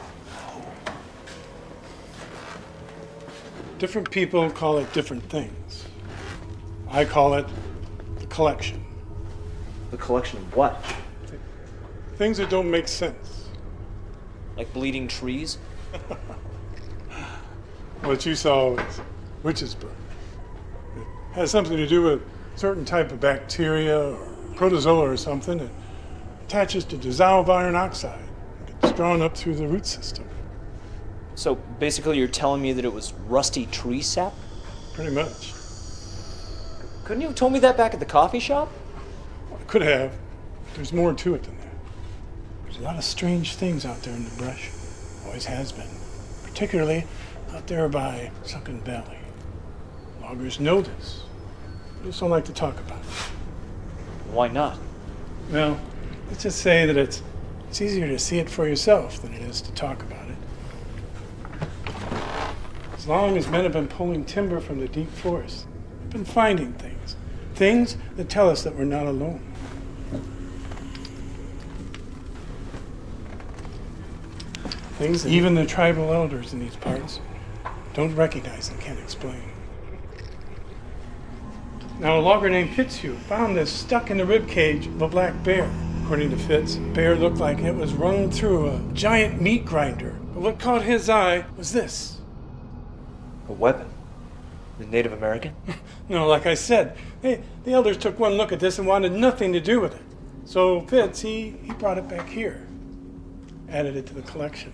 Speaker 12: Different people call it different things. I call it the collection.
Speaker 1: The collection of what?
Speaker 12: Things that don't make sense.
Speaker 1: Like bleeding trees?
Speaker 12: What you saw was witch's book. It has something to do with a certain type of bacteria or protozoa or something. It attaches to dissolved iron oxide. It gets drawn up through the root system.
Speaker 1: So basically you're telling me that it was rusty tree sap?
Speaker 12: Pretty much.
Speaker 1: Couldn't you have told me that back at the coffee shop?
Speaker 12: I could have. There's more to it than that. There's a lot of strange things out there in the brush. Always has been. Particularly out there by Sunken Valley. Loggers know this. They just don't like to talk about it.
Speaker 1: Why not?
Speaker 12: Well, let's just say that it's easier to see it for yourself than it is to talk about it. As long as men have been pulling timber from the deep forest, they've been finding things. Things that tell us that we're not alone. Things that even the tribal elders in these parts don't recognize and can't explain. Now, a logger named Fitzhugh found this stuck in the rib cage of a black bear. According to Fitz, the bear looked like it was run through a giant meat grinder. But what caught his eye was this.
Speaker 1: A weapon? The Native American?
Speaker 12: No, like I said, the elders took one look at this and wanted nothing to do with it. So Fitz, he brought it back here. Added it to the collection.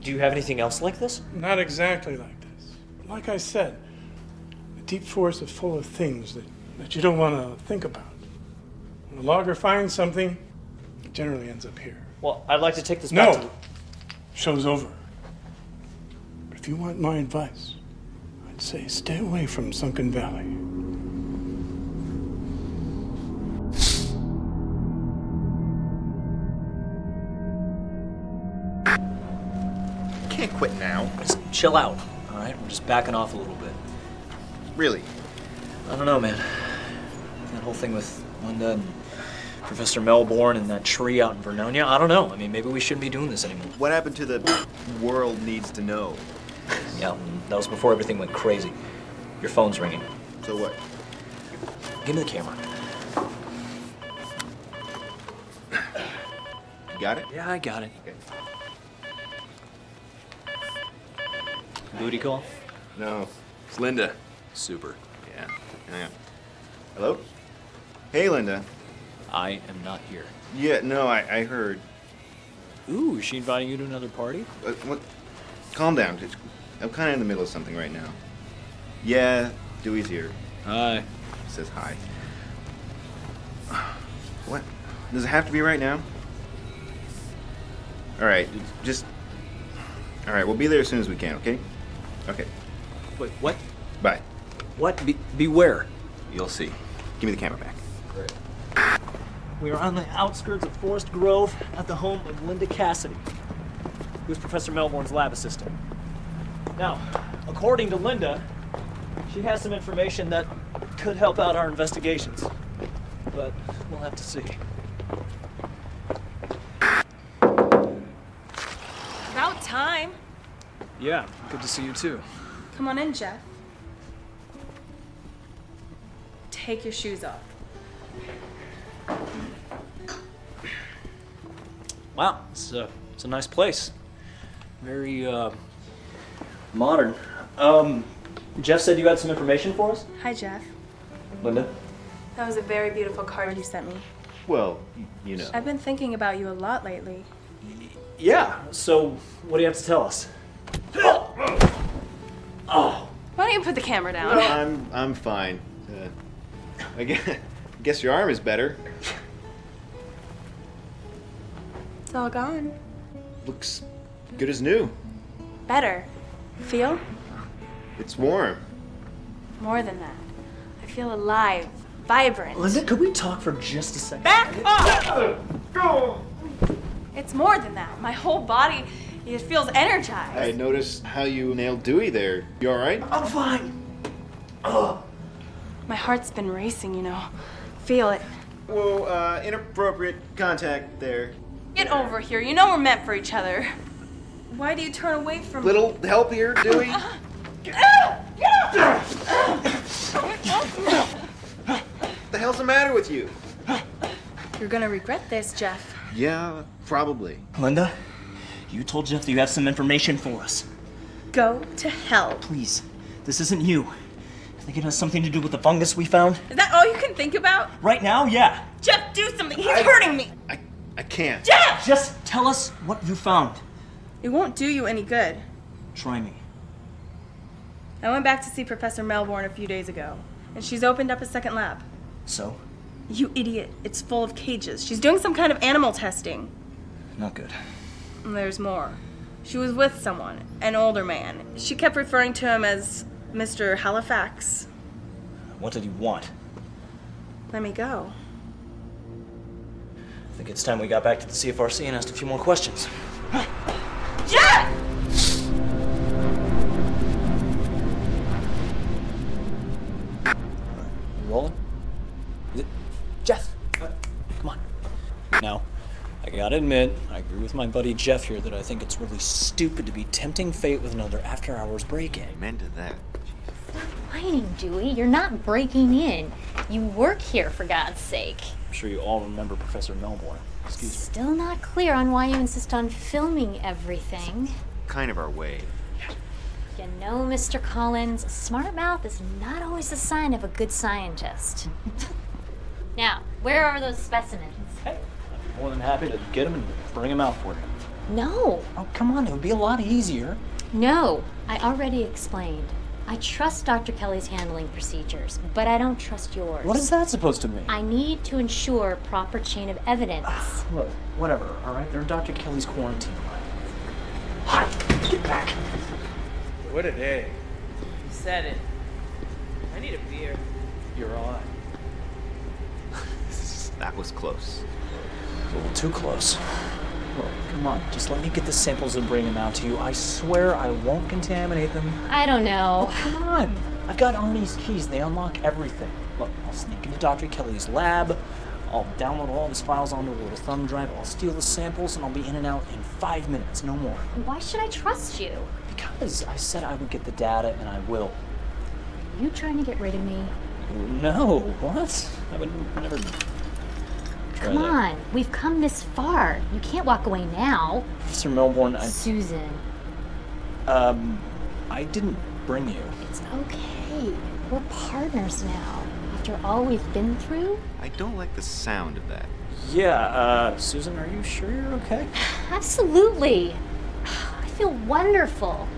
Speaker 1: Do you have anything else like this?
Speaker 12: Not exactly like this. But like I said, the deep forest is full of things that you don't want to think about. When a logger finds something, it generally ends up here.
Speaker 1: Well, I'd like to take this back to...
Speaker 12: No! Show's over. But if you want my advice, I'd say stay away from Sunken Valley.
Speaker 2: Can't quit now.
Speaker 1: Just chill out, all right? We're just backing off a little bit.
Speaker 2: Really?
Speaker 1: I don't know, man. That whole thing with Linda and Professor Melbourne and that tree out in Vernonia, I don't know. I mean, maybe we shouldn't be doing this anymore.
Speaker 2: What happened to the world needs to know?
Speaker 1: Yeah, that was before everything went crazy. Your phone's ringing.
Speaker 2: So what?
Speaker 1: Give me the camera.
Speaker 2: You got it?
Speaker 1: Yeah, I got it.
Speaker 2: Okay.
Speaker 1: Booty call?
Speaker 2: No. It's Linda.
Speaker 1: Super.
Speaker 2: Yeah. Yeah. Hello? Hey, Linda.
Speaker 1: I am not here.
Speaker 2: Yeah, no, I heard.
Speaker 1: Ooh, is she inviting you to another party?
Speaker 2: What? Calm down. I'm kind of in the middle of something right now. Yeah, Dewey's here.
Speaker 1: Hi.
Speaker 2: Says hi. What? Does it have to be right now? All right, just... All right, we'll be there as soon as we can, okay? Okay,
Speaker 1: Wait, what?
Speaker 2: bye.
Speaker 1: What? Beware.
Speaker 2: You'll see. Give me the camera back.
Speaker 1: Great. We are on the outskirts of Forest Grove at the home of Linda Cassidy, who's Professor Melbourne's lab assistant. Now, according to Linda, she has some information that could help out our investigations, but we'll have to see.
Speaker 5: About time.
Speaker 1: Yeah, good to see you too.
Speaker 5: Come on in, Jeff. Take your shoes off.
Speaker 1: Wow, it's a nice place. Very modern. Jeff said you had some information for us?
Speaker 5: Hi, Jeff.
Speaker 1: Linda?
Speaker 5: That was a very beautiful card you sent me.
Speaker 2: Well, you know.
Speaker 5: I've been thinking about you a lot lately.
Speaker 1: Yeah, so what do you have to tell us? Oh.
Speaker 5: Why don't you put the camera down?
Speaker 2: No, I'm fine. I guess your arm is better.
Speaker 5: It's all gone.
Speaker 2: Looks good as new.
Speaker 5: Better. Feel?
Speaker 2: It's warm.
Speaker 5: More than that. I feel alive, vibrant.
Speaker 1: Linda, could we talk for just a second?
Speaker 5: Back off! It's more than that. My whole body, it feels energized.
Speaker 2: I noticed how you nailed Dewey there. You alright?
Speaker 1: I'm fine.
Speaker 5: My heart's been racing, you know. Feel it.
Speaker 2: Whoa, inappropriate contact there.
Speaker 5: Get over here. You know we're meant for each other. Why do you turn away from me?
Speaker 2: Little help here, Dewey? What the hell's the matter with you?
Speaker 5: You're gonna regret this, Jeff.
Speaker 2: Yeah, probably.
Speaker 1: Linda, you told Jeff that you have some information for us.
Speaker 5: Go to hell.
Speaker 1: Please, this isn't you. I think it has something to do with the fungus we found.
Speaker 5: Is that all you can think about?
Speaker 1: Right now, yeah.
Speaker 5: Jeff, do something. He's hurting me.
Speaker 2: I can't.
Speaker 5: Jeff!
Speaker 1: Just tell us what you found.
Speaker 5: It won't do you any good.
Speaker 1: Try me.
Speaker 5: I went back to see Professor Melbourne a few days ago, and she's opened up a second lab.
Speaker 1: So?
Speaker 5: You idiot. It's full of cages. She's doing some kind of animal testing.
Speaker 1: Not good.
Speaker 5: And there's more. She was with someone, an older man. She kept referring to him as Mr. Halifax.
Speaker 1: What did he want?
Speaker 5: Let me go.
Speaker 1: I think it's time we got back to the CFRC and asked a few more questions.
Speaker 5: Jeff!
Speaker 1: Rolling? Jeff! Come on. Now, I gotta admit, I agree with my buddy Jeff here that I think it's really stupid to be tempting fate with another after-hours break-in.
Speaker 2: Amen to that.
Speaker 4: Whining, Dewey. You're not breaking in. You work here, for God's sake.
Speaker 1: I'm sure you all remember Professor Melbourne. Excuse me.
Speaker 4: Still not clear on why you insist on filming everything.
Speaker 2: Kind of our way.
Speaker 4: You know, Mr. Collins, a smart mouth is not always a sign of a good scientist. Now, where are those specimens?
Speaker 1: Hey, I'm more than happy to get them and bring them out for you.
Speaker 4: No.
Speaker 1: Oh, come on, it would be a lot easier.
Speaker 4: No, I already explained. I trust Dr. Kelly's handling procedures, but I don't trust yours.
Speaker 1: What is that supposed to mean?
Speaker 4: I need to ensure proper chain of evidence.
Speaker 1: Look, whatever, all right? They're in Dr. Kelly's quarantine. Hi, get back.
Speaker 14: What a day. You said it. I need a beer.
Speaker 1: You're on.
Speaker 2: That was close.
Speaker 1: A little too close. Look, come on, just let me get the samples and bring them out to you. I swear I won't contaminate them.
Speaker 4: I don't know.
Speaker 1: Oh, come on. I've got Arnie's keys. They unlock everything. Look, I'll sneak into Dr. Kelly's lab. I'll download all of his files onto a little thumb drive. I'll steal the samples, and I'll be in and out in 5 minutes, no more.
Speaker 4: Why should I trust you?
Speaker 1: Because I said I would get the data, and I will.
Speaker 4: Are you trying to get rid of me?
Speaker 1: No, what? I would never try
Speaker 4: Come
Speaker 1: that.
Speaker 4: on, we've come this far. You can't walk away now.
Speaker 1: Professor Melbourne,
Speaker 4: Susan.
Speaker 1: I didn't bring you.
Speaker 4: It's okay. We're partners now. After all we've been through?
Speaker 2: I don't like the sound of that.
Speaker 1: Yeah, Susan, are you sure you're okay?
Speaker 4: Absolutely. I feel wonderful.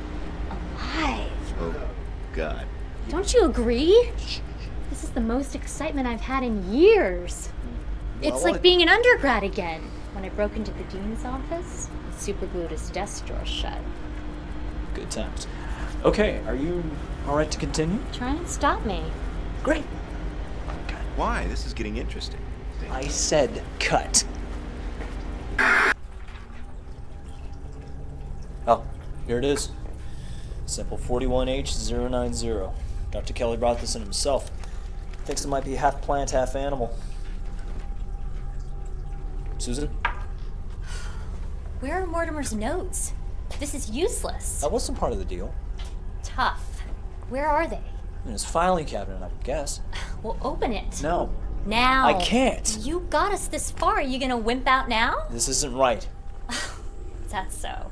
Speaker 4: Alive.
Speaker 2: Oh, God.
Speaker 4: Don't you agree? This is the most excitement I've had in years. It's like being an undergrad again. When I broke into the dean's office, he superglued his desk drawer shut.
Speaker 1: Good times. Okay, are you all right to continue?
Speaker 4: Try and stop me.
Speaker 1: Great.
Speaker 2: Why? This is getting interesting.
Speaker 1: I said cut. Oh, here it is. Sample 41H090. Dr. Kelly brought this in himself. Thinks it might be half plant, half animal. Susan?
Speaker 4: Where are Mortimer's notes? This is useless.
Speaker 1: That wasn't part of the deal.
Speaker 4: Tough. Where are they?
Speaker 1: In his filing cabinet, I would guess.
Speaker 4: Well, open it.
Speaker 1: No.
Speaker 4: Now.
Speaker 1: I can't.
Speaker 4: You got us this far. Are you gonna wimp out now?
Speaker 1: This isn't right.
Speaker 4: That's so.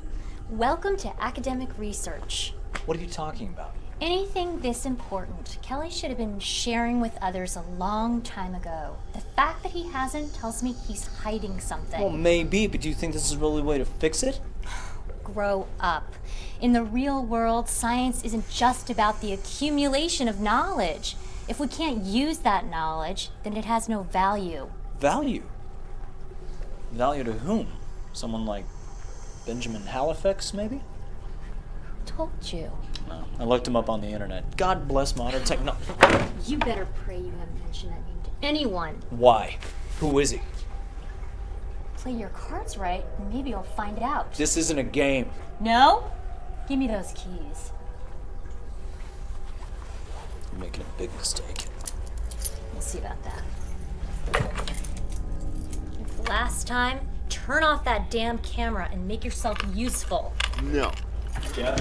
Speaker 4: Welcome to academic research.
Speaker 1: What are you talking about?
Speaker 4: Anything this important, Kelly should have been sharing with others a long time ago. The fact that he hasn't tells me he's hiding something.
Speaker 1: Well, maybe, but do you think this is really a way to fix it?
Speaker 4: Grow up. In the real world, science isn't just about the accumulation of knowledge. If we can't use that knowledge, then it has no value.
Speaker 1: Value? Value to whom? Someone like Benjamin Halifax, maybe?
Speaker 4: Told you.
Speaker 1: No, I looked him up on the internet. God bless modern technology.
Speaker 4: You better pray you haven't mentioned that name to anyone.
Speaker 1: Why? Who is he?
Speaker 4: Play your cards right, and maybe you'll find out.
Speaker 1: This isn't a game.
Speaker 4: No? Give me those keys.
Speaker 1: You're making a big mistake.
Speaker 4: We'll see about that. Like last time, turn off that damn camera and make yourself useful.
Speaker 3: No.
Speaker 1: Yeah?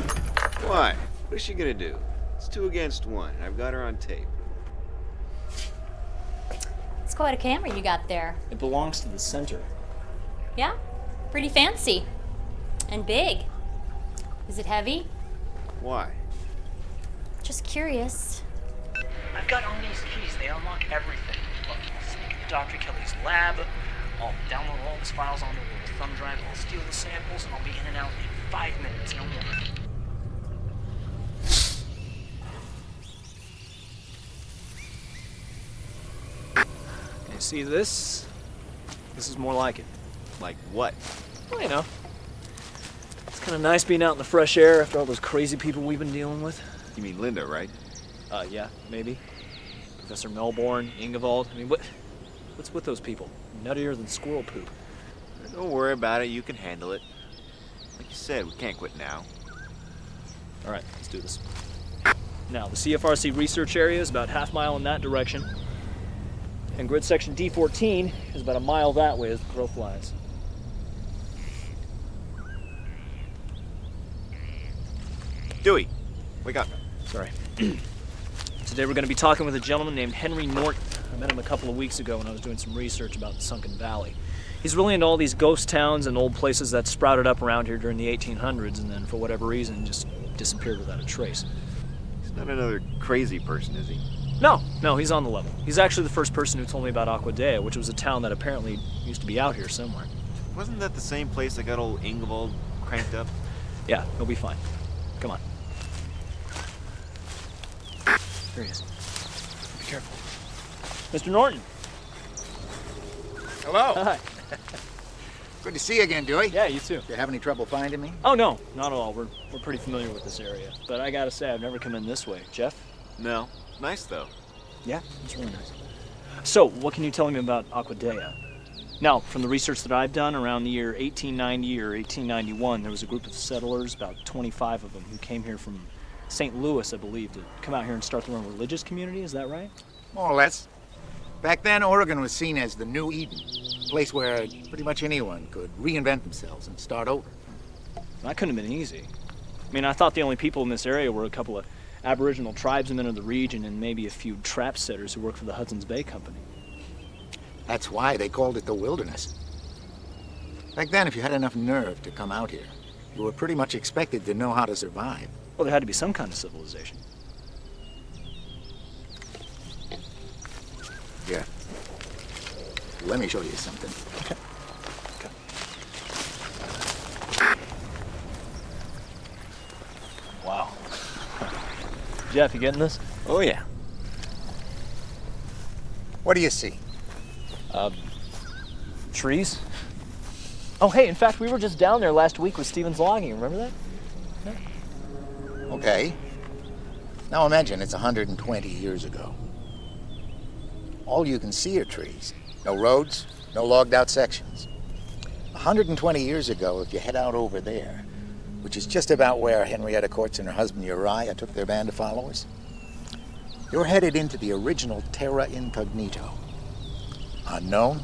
Speaker 3: Why? What is she gonna do? It's 2 against 1, and I've got her on tape.
Speaker 4: It's quite a camera you got there.
Speaker 1: It belongs to the center.
Speaker 4: Yeah? Pretty fancy. And big. Is it heavy?
Speaker 3: Why?
Speaker 4: Just curious.
Speaker 1: I've got all these keys. They unlock everything. Look, I'll sneak into Dr. Kelly's lab. I'll download all his files onto a little thumb drive. I'll steal the samples, and I'll be in and out in 5 minutes, no more. You see this? This is more like it.
Speaker 3: Like what?
Speaker 1: Well, you know. It's kind of nice being out in the fresh air after all those crazy people we've been dealing with.
Speaker 3: You mean Linda, right?
Speaker 1: Yeah, maybe. Professor Melbourne, Ingevald. I mean, what's with those people? Nuttier than squirrel poop.
Speaker 3: Don't worry about it. You can handle it. Like you said, we can't quit now.
Speaker 1: All right, let's do this. Now, the CFRC research area is about half mile in that direction. And grid section D14 is about a mile that way as the crow flies.
Speaker 3: Dewey, wake up.
Speaker 1: Sorry. Today we're going to be talking with a gentleman named Henry Norton. I met him a couple of weeks ago when I was doing some research about the Sunken Valley. He's really into all these ghost towns and old places that sprouted up around here during the 1800s and then, for whatever reason, just disappeared without a trace.
Speaker 3: He's not another crazy person, is he?
Speaker 1: No, he's on the level. He's actually the first person who told me about Aqua Dea, which was a town that apparently used to be out here somewhere.
Speaker 3: Wasn't that the same place that got old Ingevald cranked up?
Speaker 1: Yeah, he'll be fine. Come on. There he is. Be careful. Mr. Norton.
Speaker 15: Hello.
Speaker 1: Hi.
Speaker 15: Good to see you again, Dewey.
Speaker 1: Yeah, you too.
Speaker 15: You have any trouble finding me?
Speaker 1: Oh, no, not at all. We're pretty familiar with this area. But I gotta say, I've never come in this way. Jeff?
Speaker 3: No. Nice, though.
Speaker 1: Yeah, it's really nice. So, what can you tell me about Aqua Dea? Now, from the research that I've done, around the year 1890 or 1891, there was a group of settlers, about 25 of them, who came here from St. Louis, I believe, to come out here and start their own religious community. Is that right?
Speaker 15: More or less. Back then, Oregon was seen as the new Eden, a place where pretty much anyone could reinvent themselves and start over.
Speaker 1: That couldn't have been easy. I mean, I thought the only people in this area were a couple of Aboriginal tribesmen of the region and maybe a few trap setters who worked for the Hudson's Bay Company.
Speaker 15: That's why they called it the wilderness. Back then, if you had enough nerve to come out here, you were pretty much expected to know how to survive.
Speaker 1: Well, there had to be some kind of civilization.
Speaker 15: Yeah. Let me show you something.
Speaker 1: Okay. Wow. Jeff, you getting this?
Speaker 3: Oh, yeah.
Speaker 15: What do you see?
Speaker 1: Trees. Oh, hey, in fact, we were just down there last week with Stevens Logging. Remember that? Yeah.
Speaker 15: Okay. Now imagine it's 120 years ago. All you can see are trees. No roads, no logged out sections. 120 years ago, if you head out over there, which is just about where Henrietta Courts and her husband Uriah took their band of followers, you're headed into the original terra incognito. Unknown,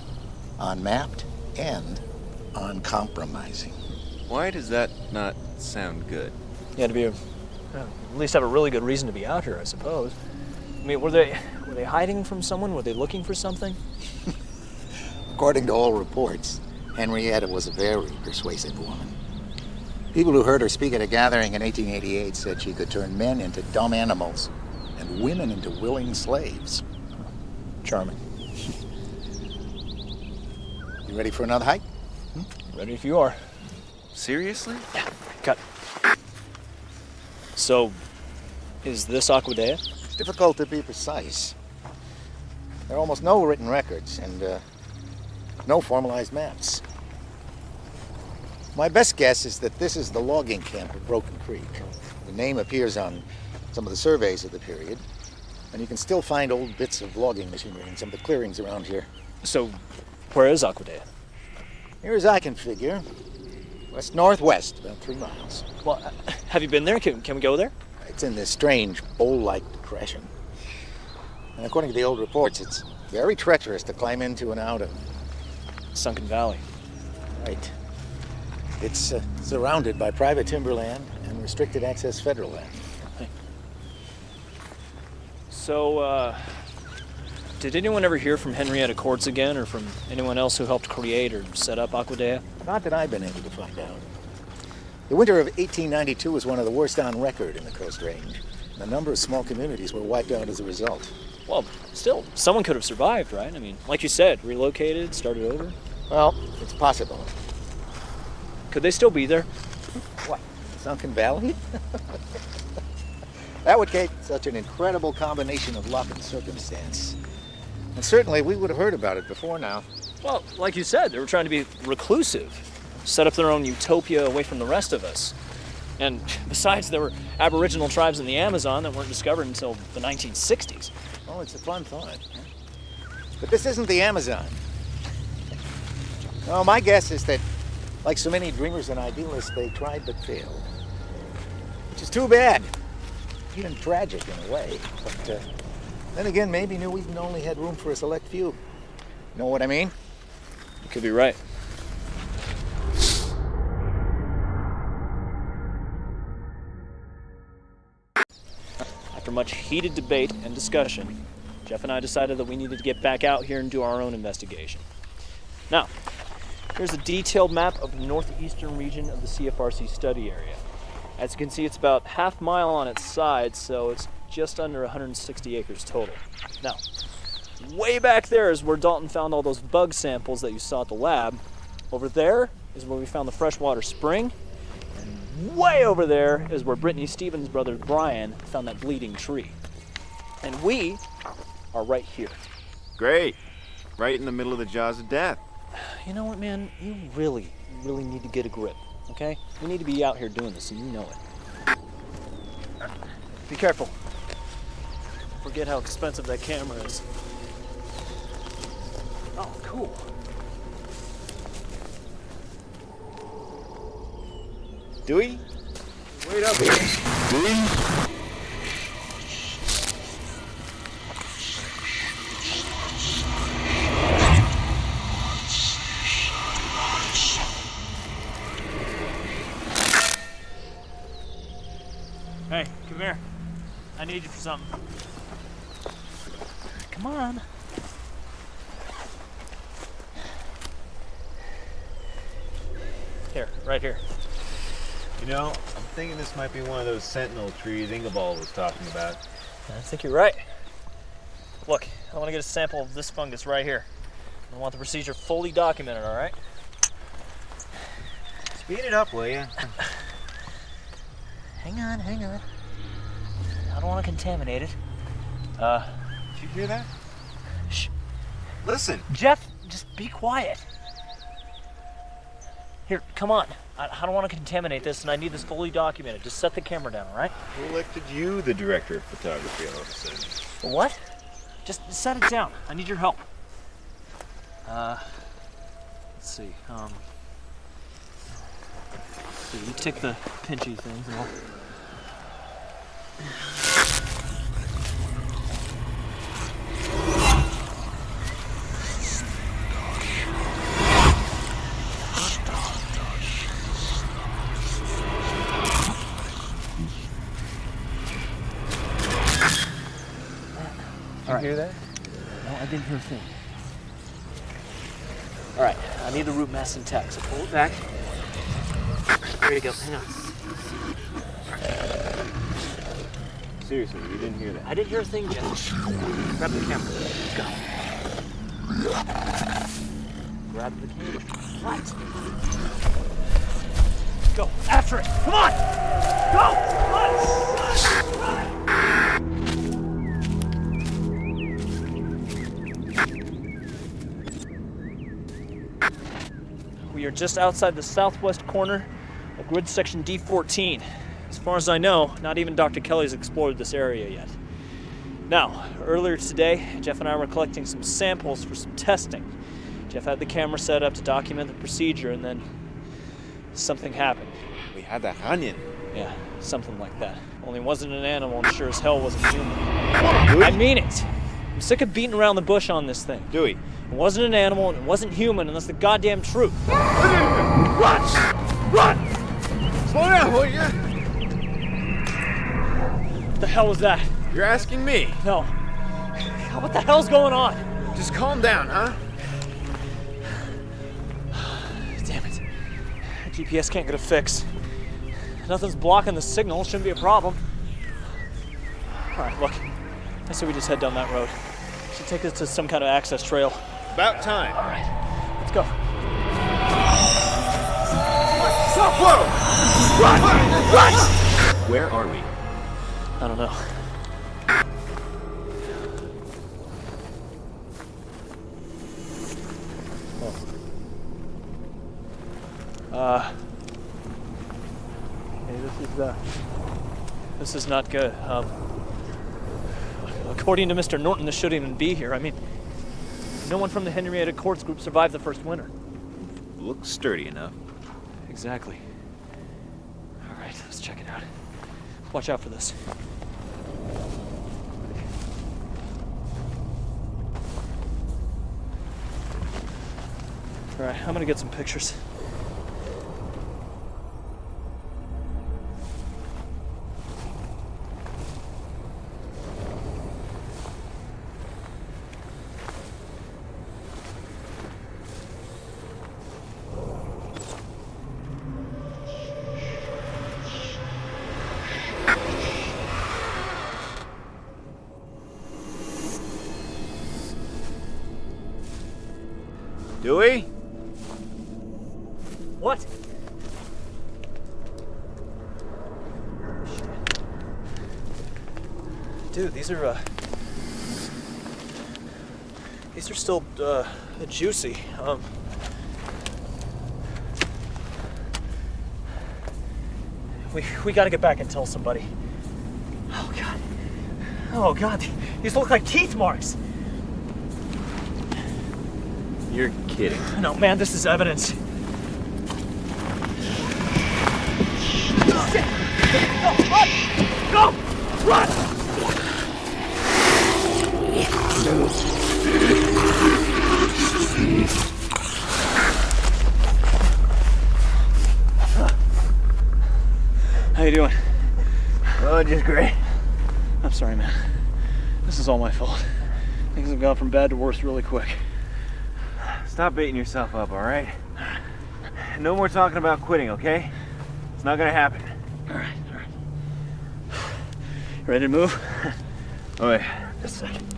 Speaker 15: unmapped, and uncompromising.
Speaker 3: Why does that not sound good?
Speaker 1: You had to be at least have a really good reason to be out here, I suppose. I mean, were they hiding from someone? Were they looking for something?
Speaker 15: According to all reports, Henrietta was a very persuasive woman. People who heard her speak at a gathering in 1888 said she could turn men into dumb animals and women into willing slaves.
Speaker 1: Charming.
Speaker 15: You ready for another hike?
Speaker 1: Ready if you are.
Speaker 3: Seriously?
Speaker 1: Yeah. Cut. So, is this Aqua Dea?
Speaker 15: It's difficult to be precise. There are almost no written records and no formalized maps. My best guess is that this is the logging camp of Broken Creek. The name appears on some of the surveys of the period, and you can still find old bits of logging machinery in some of the clearings around here.
Speaker 1: So, where is Aquadea?
Speaker 15: Near as I can figure, west-northwest, about 3 miles.
Speaker 1: Well, have you been there? Can we go there?
Speaker 15: It's in this strange bowl-like depression. And according to the old reports, it's very treacherous to climb into and out of.
Speaker 1: Sunken Valley.
Speaker 15: Right. It's surrounded by private timberland and restricted access federal land.
Speaker 1: So, did anyone ever hear from Henrietta Courts again, or from anyone else who helped create or set up Aquadea?
Speaker 15: Not that I've been able to find out. The winter of 1892 was one of the worst on record in the Coast Range. And a number of small communities were wiped out as a result.
Speaker 1: Well, still, someone could have survived, right? I mean, like you said, relocated, started over.
Speaker 15: Well, it's possible.
Speaker 1: Could they still be there?
Speaker 15: What, Sunken Valley? That would take such an incredible combination of luck and circumstance. And certainly we would have heard about it before now.
Speaker 1: Well, like you said, they were trying to be reclusive, set up their own utopia away from the rest of us. And besides, there were Aboriginal tribes in the Amazon that weren't discovered until the 1960s.
Speaker 15: Oh, it's a fun thought. But this isn't the Amazon. No, my guess is that, like so many dreamers and idealists, they tried but failed. Which is too bad. Even tragic in a way. But then again, maybe New Eden only had room for a select few. Know what I mean?
Speaker 1: You could be right. After much heated debate and discussion, Jeff and I decided that we needed to get back out here and do our own investigation. Now, here's a detailed map of the northeastern region of the CFRC study area. As you can see, it's about half mile on its side, so it's just under 160 acres total. Now, way back there is where Dalton found all those bug samples that you saw at the lab. Over there is where we found the freshwater spring. And way over there is where Brittany Stevens' brother Brian found that bleeding tree. And we are right here.
Speaker 3: Great. Right in the middle of the jaws of death.
Speaker 1: You know what, man? You really need to get a grip, okay? We need to be out here doing this, and you know it. Be careful. Forget how expensive that camera is. Oh, cool.
Speaker 3: Dewey? Wait up here. Dewey?
Speaker 1: Hey, come here. I need you for something. Come on. Here, right here.
Speaker 3: You know, I'm thinking this might be one of those sentinel trees Ingabal was talking about.
Speaker 1: I think you're right. Look, I want to get a sample of this fungus right here. I want the procedure fully documented, all right?
Speaker 3: Speed it up, will you?
Speaker 1: Hang on. I don't want to contaminate it.
Speaker 3: Did you hear that?
Speaker 1: Shh.
Speaker 3: Listen.
Speaker 1: Jeff, just be quiet. Here, come on. I don't want to contaminate this, and I need this fully documented. Just set the camera down, all right?
Speaker 3: Who elected you the director of photography all of a sudden?
Speaker 1: What? Just set it down. I need your help. Let's see. You take the pinchy things and I'll...
Speaker 3: Did you hear that?
Speaker 1: No, I didn't hear a thing. All right, I need the root mass intact, so pull it back. There you go, hang on.
Speaker 3: Seriously, you didn't hear that?
Speaker 1: I didn't hear a thing, Jeff. Grab the camera. Let's go. Grab the camera. What? Go, after it. Come on! Go! We are just outside the southwest corner of grid section D14. As far as I know, not even Dr. Kelly's explored this area yet. Now, earlier today, Jeff and I were collecting some samples for some testing. Jeff had the camera set up to document the procedure, and then something happened.
Speaker 3: We had that onion.
Speaker 1: Yeah, something like that. Only it wasn't an animal, and sure as hell wasn't human.
Speaker 3: Dewey?
Speaker 1: I mean it! I'm sick of beating around the bush on this thing.
Speaker 3: Dewey.
Speaker 1: It wasn't an animal, and it wasn't human, and that's the goddamn truth.
Speaker 3: Run! Run! Slow down, will you?
Speaker 1: What the hell was that?
Speaker 3: You're asking me.
Speaker 1: No. What the hell's going on?
Speaker 3: Just calm down, huh?
Speaker 1: Damn it. GPS can't get a fix. Nothing's blocking the signal. Shouldn't be a problem. All right, look. I say we just head down that road. Should take us to some kind of access trail.
Speaker 3: About time.
Speaker 1: All right, let's go.
Speaker 3: Whoa! Run! Run!
Speaker 1: Where are we? I don't know. Hey, this is not good. According to Mr. Norton, this shouldn't even be here. I mean, no one from the Henrietta Courts group survived the first winter.
Speaker 3: Looks sturdy enough.
Speaker 1: Exactly. All right, let's check it out. Watch out for this. All right, I'm gonna get some pictures.
Speaker 3: Dewey?
Speaker 1: What? Dude, these are still juicy. We gotta get back and tell somebody. Oh God. Oh God, these look like teeth marks.
Speaker 3: You're kidding.
Speaker 1: No, man, this is evidence. Shit! No, run! Go! Run! How you doing?
Speaker 3: Oh, just great.
Speaker 1: I'm sorry, man. This is all my fault. Things have gone from bad to worse really quick.
Speaker 3: Stop beating yourself up, all right? No more talking about quitting, okay? It's not gonna happen.
Speaker 1: All right. You ready to move?
Speaker 3: Oh, wait.
Speaker 1: Just a second.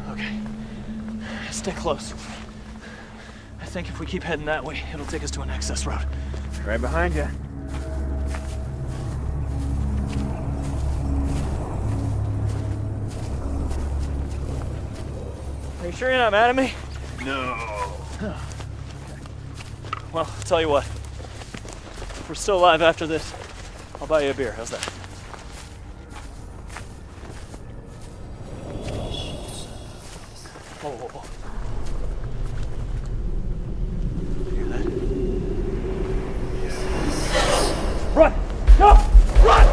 Speaker 1: Okay. Stay close. I think if we keep heading that way, it'll take us to an access road.
Speaker 3: Right behind you.
Speaker 1: Are you sure you're not mad at me?
Speaker 3: No.
Speaker 1: Well, I'll tell you what. If we're still alive after this, I'll buy you a beer. How's that? Whoa. You hear that? Yeah. Run! No! Run!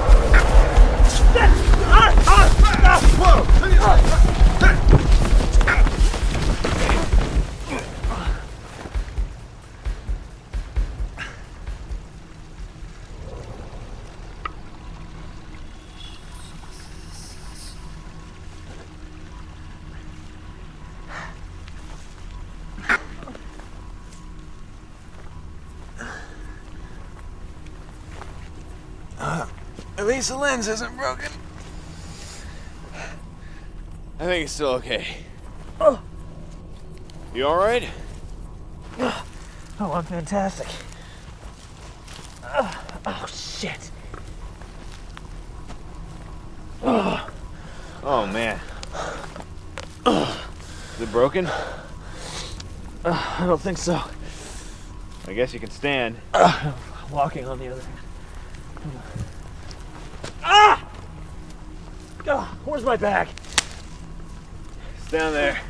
Speaker 3: At least the lens isn't broken. I think it's still okay.
Speaker 1: Oh.
Speaker 3: You all right?
Speaker 1: Oh, I'm fantastic. Oh, shit.
Speaker 3: Oh, man. Is it broken?
Speaker 1: I don't think so.
Speaker 3: I guess you can stand.
Speaker 1: Walking on the other hand. Ah! Oh, where's my bag?
Speaker 3: It's down there.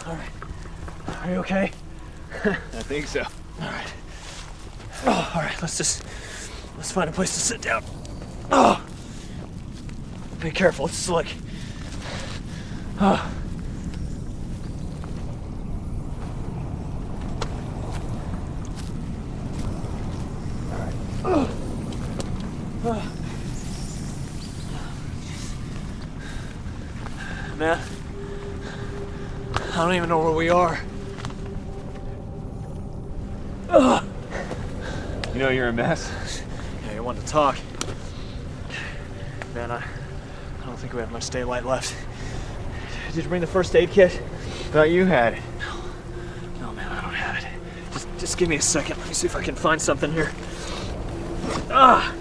Speaker 1: All right. Are you okay?
Speaker 3: I think so.
Speaker 1: All right. Oh, all right. Let's find a place to sit down. Oh. Be careful. It's slick. Oh. Man, I don't even know where we are. Ugh.
Speaker 3: You know you're a mess.
Speaker 1: Yeah, you want to talk. Man, I don't think we have much daylight left. Did you bring the first aid kit?
Speaker 3: Thought you had it.
Speaker 1: No, man, I don't have it. Just give me a second. Let me see if I can find something here. Ah!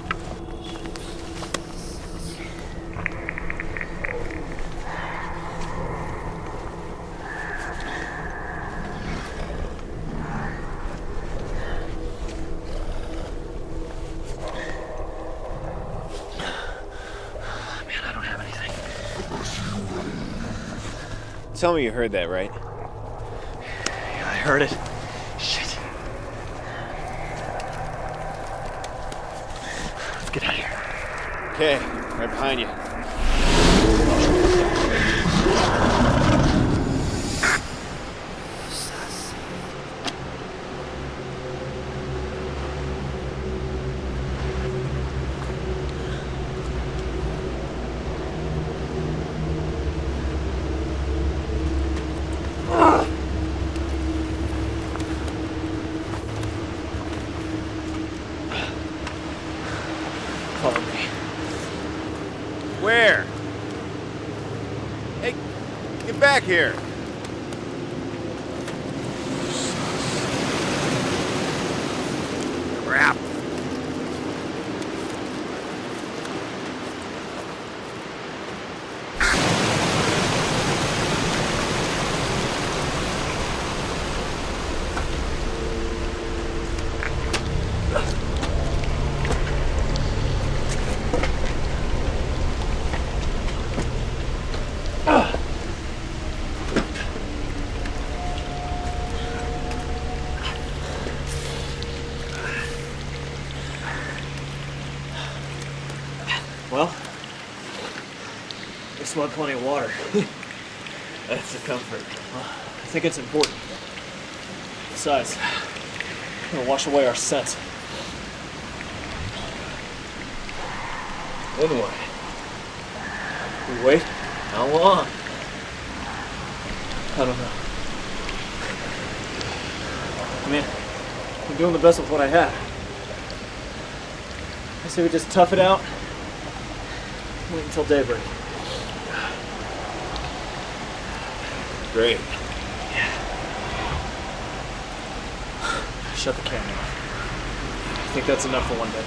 Speaker 3: Tell me you heard that, right?
Speaker 1: Yeah, I heard it. Shit. Let's get out of here.
Speaker 3: Okay, right behind you.
Speaker 1: Follow me.
Speaker 3: Where? Hey, get back here. Crap.
Speaker 1: Well, we still have plenty of water.
Speaker 3: That's a comfort.
Speaker 1: Well, I think it's important. Besides, it's gonna wash away our scent.
Speaker 3: Then what?
Speaker 1: We wait? How long? I don't know. I mean, I'm doing the best with what I have. I say we just tough it out. Wait until daybreak.
Speaker 3: Great.
Speaker 1: Yeah. Shut the camera off. I think that's enough for one day.